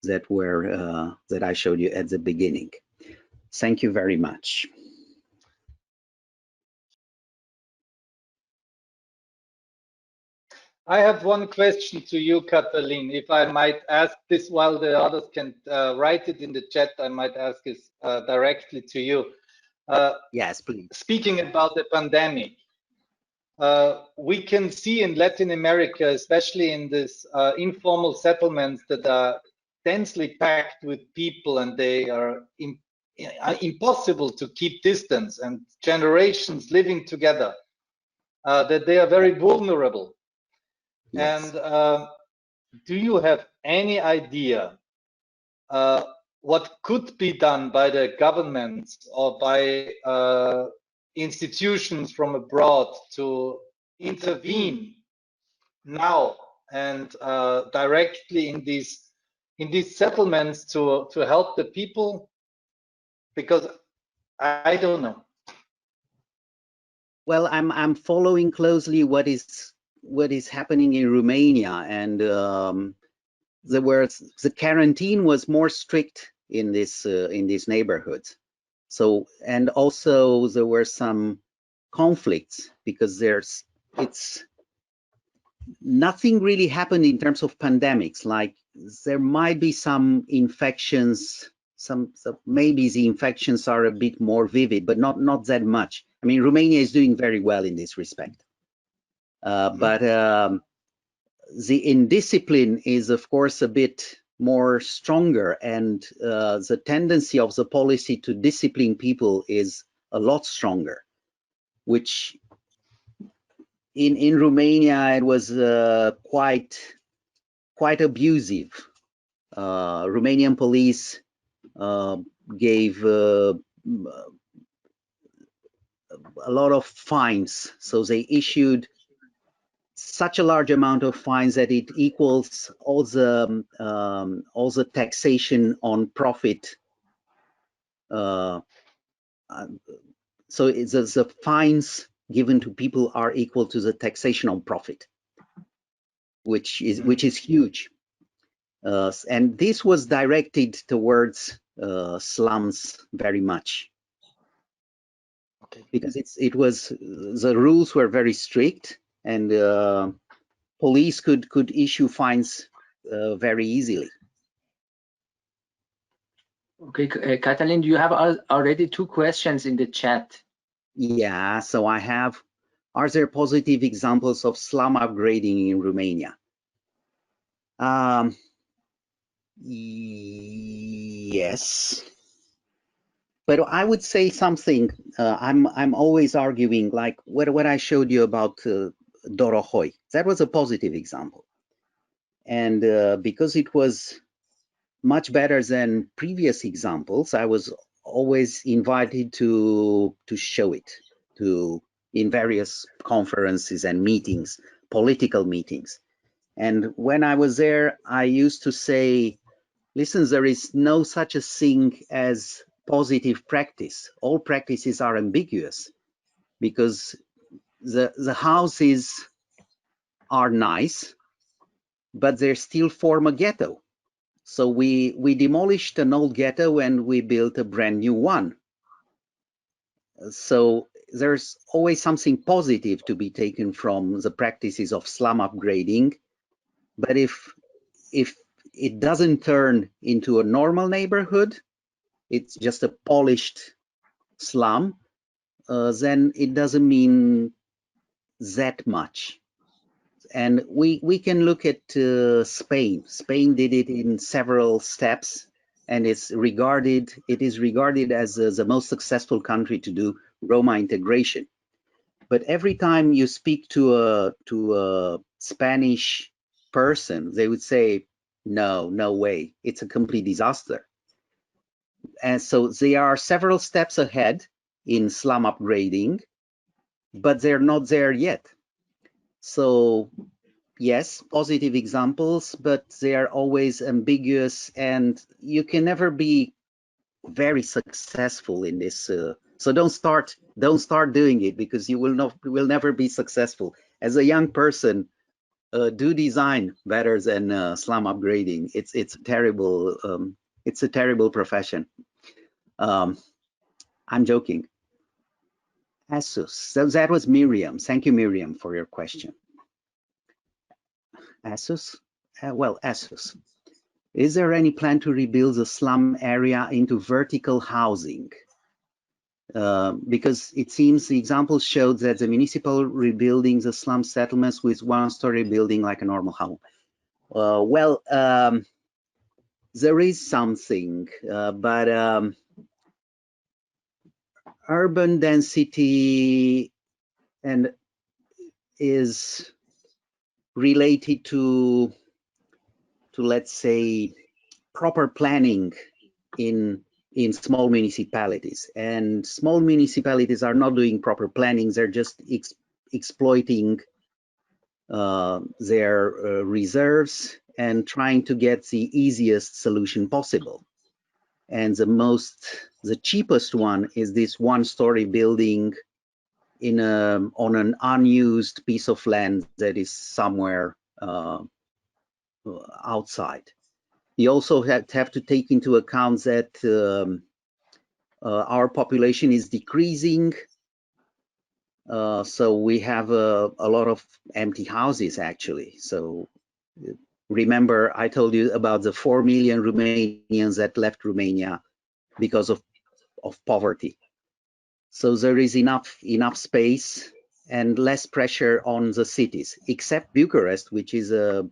that were that I showed you at the beginning. Thank you very much. I have one question to you, Cătălin. If I might ask this while the others can write it in the chat, I might ask this directly to you. Yes, please. Speaking about the pandemic, we can see in Latin America, especially in this informal settlements that are densely packed with people, and they are impossible to keep distance, and generations living together, that they are very vulnerable. Yes. And do you have any idea what could be done by the governments or by institutions from abroad to intervene now and directly in these settlements to help the people? Because I don't know. Well, I'm following closely what is happening in Romania, and the quarantine was more strict in these neighborhoods. So, and also there were some conflicts because it's nothing really happened in terms of pandemics. Like there might be some infections, maybe the infections are a bit more vivid, but not that much. I mean, Romania is doing very well in this respect. But the indiscipline is, of course, a bit more stronger, and the tendency of the policy to discipline people is a lot stronger, which in Romania it was quite abusive. Romanian police gave a lot of fines, so they issued such a large amount of fines that it equals all the taxation on profit. So the fines given to people are equal to the taxation on profit, which is huge. And this was directed towards slums very much. Okay. Because the rules were very strict, and police could issue fines very easily. Okay, Cătălin, do you have already 2 questions in the chat? Yeah, so I have, are there positive examples of slum upgrading in Romania? Yes, but I would say something. I'm always arguing, like what I showed you about Dorohoi. That was a positive example, and because it was much better than previous examples, I was always invited to show it in various conferences and meetings, political meetings. And when I was there, I used to say, listen, there is no such a thing as positive practice. All practices are ambiguous, because the houses are nice, but they still form a ghetto. So we demolished an old ghetto and we built a brand new one. So there's always something positive to be taken from the practices of slum upgrading. But if it doesn't turn into a normal neighborhood, it's just a polished slum, then it doesn't mean that much. And we can look at Spain. Spain did it in several steps, and it is regarded as the most successful country to do Roma integration. But every time you speak to a Spanish person, they would say, no way, it's a complete disaster. And so they are several steps ahead in slum upgrading, but they're not there yet. So yes, positive examples, but they are always ambiguous, and you can never be very successful in this. So don't start doing it, because you will never be successful. As a young person, do design better than slum upgrading. It's a terrible profession. I'm joking. Asus. So that was Miriam. Thank you, Miriam, for your question. Asus. Well, Asus. Is there any plan to rebuild the slum area into vertical housing? Because it seems the example showed that the municipal rebuilding the slum settlements with one-story building like a normal home. Well, there is something, but urban density and is related to let's say proper planning in small municipalities, and small municipalities are not doing proper planning. They're just exploiting their reserves and trying to get the easiest solution possible. And the cheapest one is this one-story building on an unused piece of land that is somewhere outside. You also have to take into account that our population is decreasing, so we have a lot of empty houses actually. So remember, I told you about the 4 million Romanians that left Romania because of poverty. So there is enough space and less pressure on the cities, except Bucharest, which is a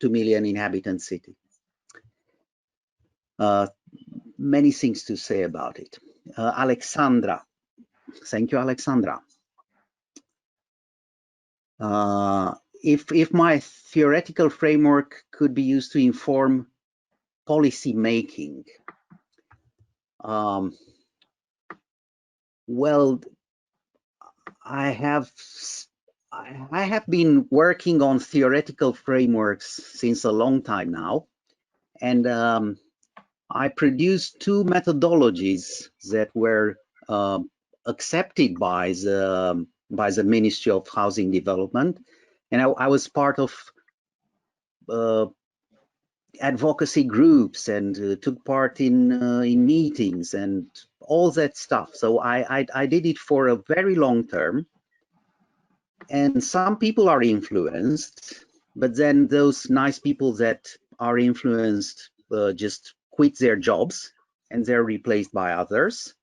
2 million inhabitant city. Many things to say about it. Alexandra, thank you, Alexandra. If my theoretical framework could be used to inform policy making, well, I have been working on theoretical frameworks since a long time now, and I produced two methodologies that were accepted by the Ministry of Housing Development, and I was part of advocacy groups and took part in meetings and all that stuff. So I did it for a very long term, and some people are influenced, but then those nice people that are influenced just quit their jobs and they're replaced by others.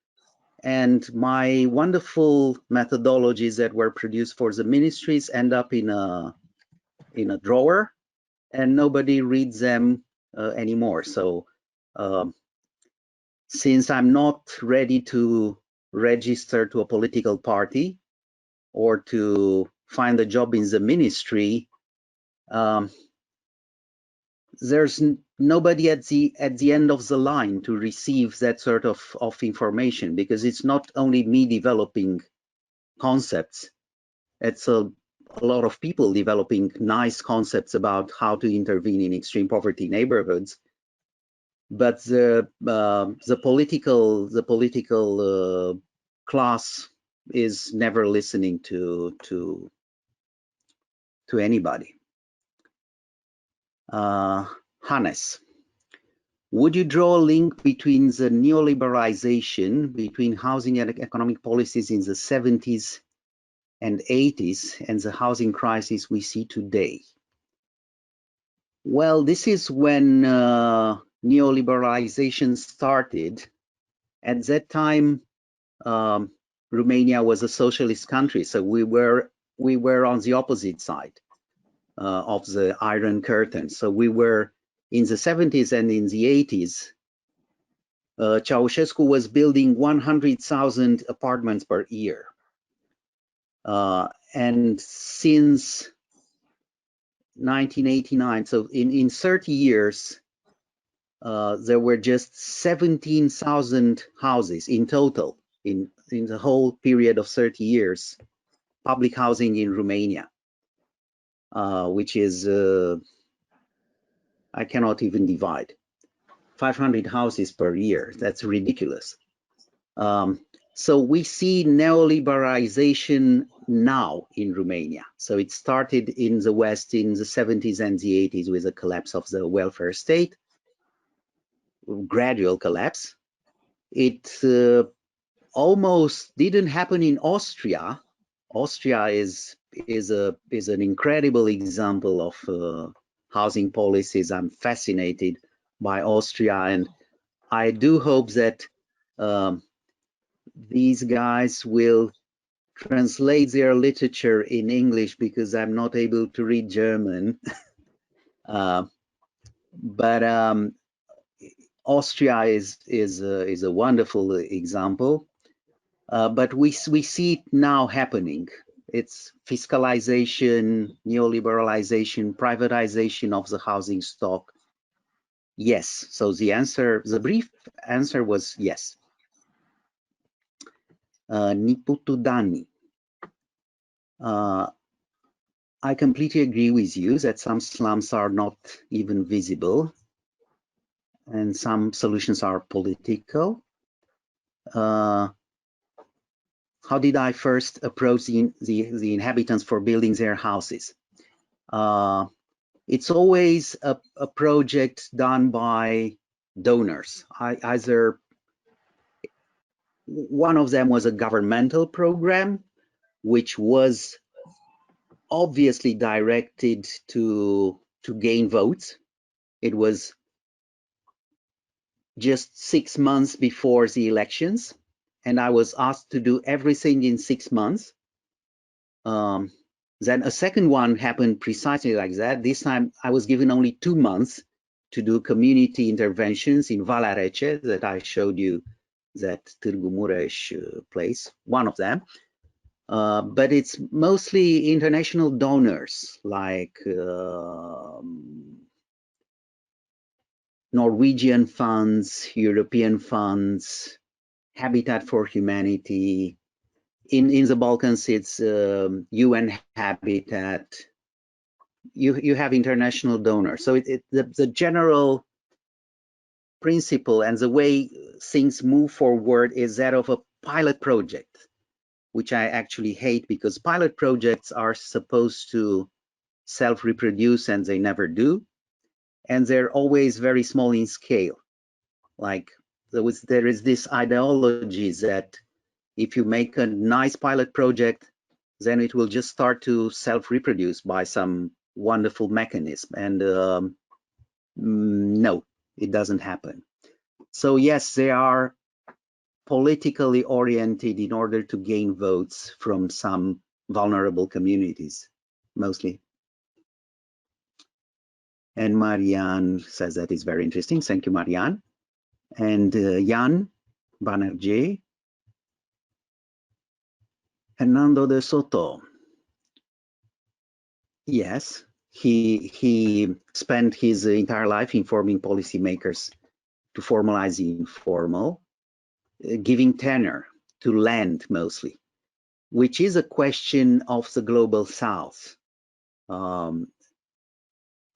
And my wonderful methodologies that were produced for the ministries end up in a drawer, and nobody reads them anymore. So since I'm not ready to register to a political party or to find a job in the ministry, there's nobody at the end of the line to receive that sort of information, because it's not only me developing concepts, it's a lot of people developing nice concepts about how to intervene in extreme poverty neighborhoods, but the political class is never listening to anybody. Hannes, would you draw a link between the neoliberalization, between housing and economic policies in the 70s and 80s and the housing crisis we see today? Well, this is when neoliberalization started. At that time, Romania was a socialist country, so we were on the opposite side of the Iron Curtain. So we were in the 70s and in the 80s. Ceausescu was building 100,000 apartments per year. And since 1989, so in 30 years, there were just 17,000 houses in total in the whole period of 30 years, public housing in Romania. which is, I cannot even divide. 500 houses per year, that's ridiculous. So we see neoliberalization now in Romania. So it started in the West in the 70s and the 80s with the collapse of the welfare state, gradual collapse. It almost didn't happen in Austria. Austria is an incredible example of housing policies. I'm fascinated by Austria, and I do hope that these guys will translate their literature in English, because I'm not able to read German. But Austria is a wonderful example. But we see it now happening. It's fiscalization, neoliberalization, privatization of the housing stock. Yes. So the brief answer was yes. Niputudani. I completely agree with you that some slums are not even visible, and some solutions are political. How did I first approach the inhabitants for building their houses? It's always a project done by donors. Either one of them was a governmental program, which was obviously directed to gain votes. It was just 6 months before the elections, and I was asked to do everything in 6 months. Then a second one happened precisely like that. This time I was given only 2 months to do community interventions in Valea Rece that I showed you, that Târgu Mureș place, one of them. But it's mostly international donors like Norwegian funds, European funds, Habitat for Humanity. In the Balkans, it's UN Habitat. You have international donors. So the general principle and the way things move forward is that of a pilot project, which I actually hate, because pilot projects are supposed to self-reproduce and they never do. And they're always very small in scale. Like there is this ideology that if you make a nice pilot project, then it will just start to self-reproduce by some wonderful mechanism. And no, it doesn't happen. So yes, they are politically oriented in order to gain votes from some vulnerable communities, mostly. And Marianne says that is very interesting. Thank you, Marianne. And Jan Banerjee. Hernando de Soto. Yes, he spent his entire life informing policymakers to formalize the informal, giving tenure to land mostly, which is a question of the global south.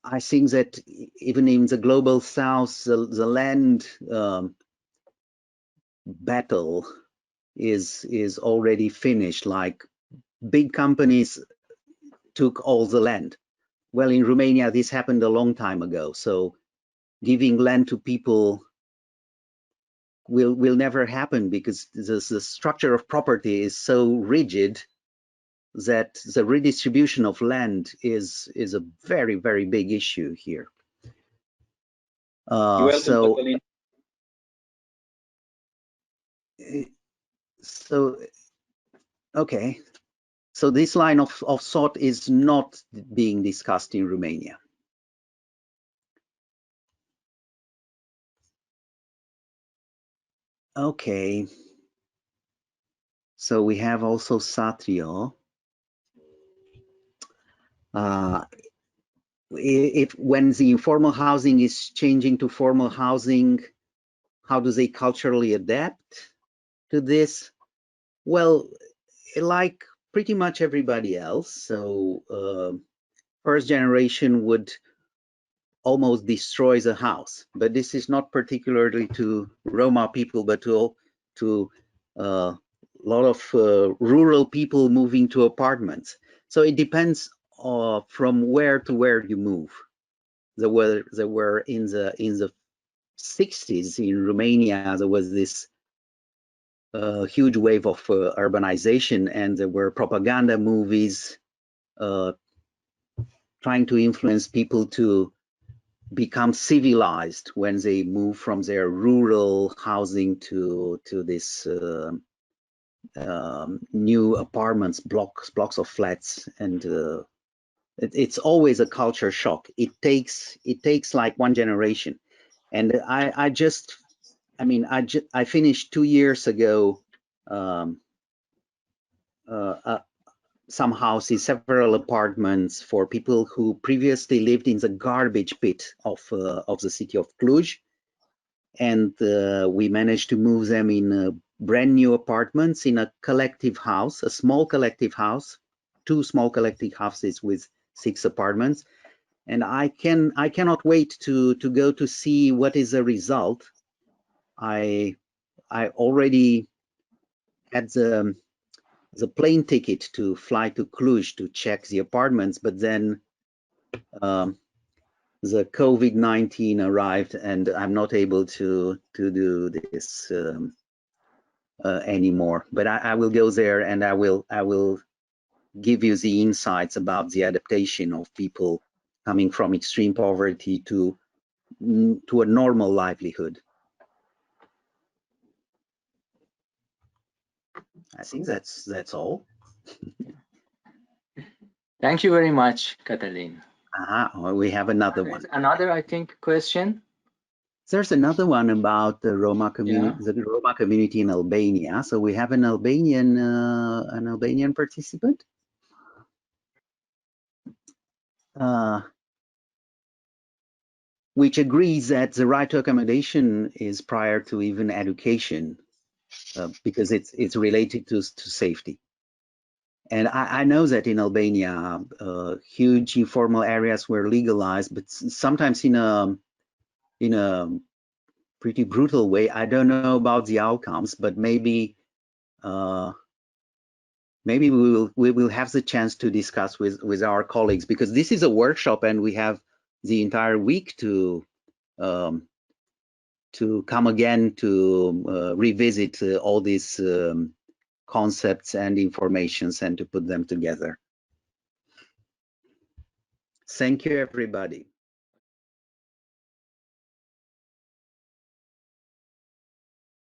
I think that even in the global south, the land battle is already finished. Like, big companies took all the land. Well, in Romania, this happened a long time ago. So giving land to people will never happen, because the structure of property is so rigid that the redistribution of land is a very, very big issue here. Okay. So this line of thought is not being discussed in Romania. Okay. So we have also Satrio. When the informal housing is changing to formal housing, how do they culturally adapt to this? Well, like pretty much everybody else. So first generation would almost destroy the house. But this is not particularly to Roma people, but to a lot of rural people moving to apartments. So it depends from where to where you move. There were in the 60s in Romania, there was this huge wave of urbanization, and there were propaganda movies trying to influence people to become civilized when they move from their rural housing to this new apartments, blocks of flats, and it's always a culture shock. It takes like one generation, and I finished 2 years ago some houses, several apartments for people who previously lived in the garbage pit of the city of Cluj, and we managed to move them in brand new apartments in a collective house, a small collective house, 2 small collective houses with 6 apartments. And I cannot wait to go to see what is the result. I already had the plane ticket to fly to Cluj to check the apartments, but then the COVID-19 arrived, and I'm not able to do this anymore. But I will go there, and I will give you the insights about the adaptation of people coming from extreme poverty to a normal livelihood. I think that's all. Thank you very much, Cătălin. We have another one. Another, I think, question. There's another one about the Roma community, the Roma community in Albania. So we have an Albanian participant. Which agrees that the right to accommodation is prior to even education, because it's related to safety. And I know that in Albania, huge informal areas were legalized, but sometimes in a pretty brutal way. I don't know about the outcomes, but maybe we will have the chance to discuss with our colleagues, because this is a workshop and we have the entire week to come again to revisit all these concepts and informations and to put them together. Thank you, everybody.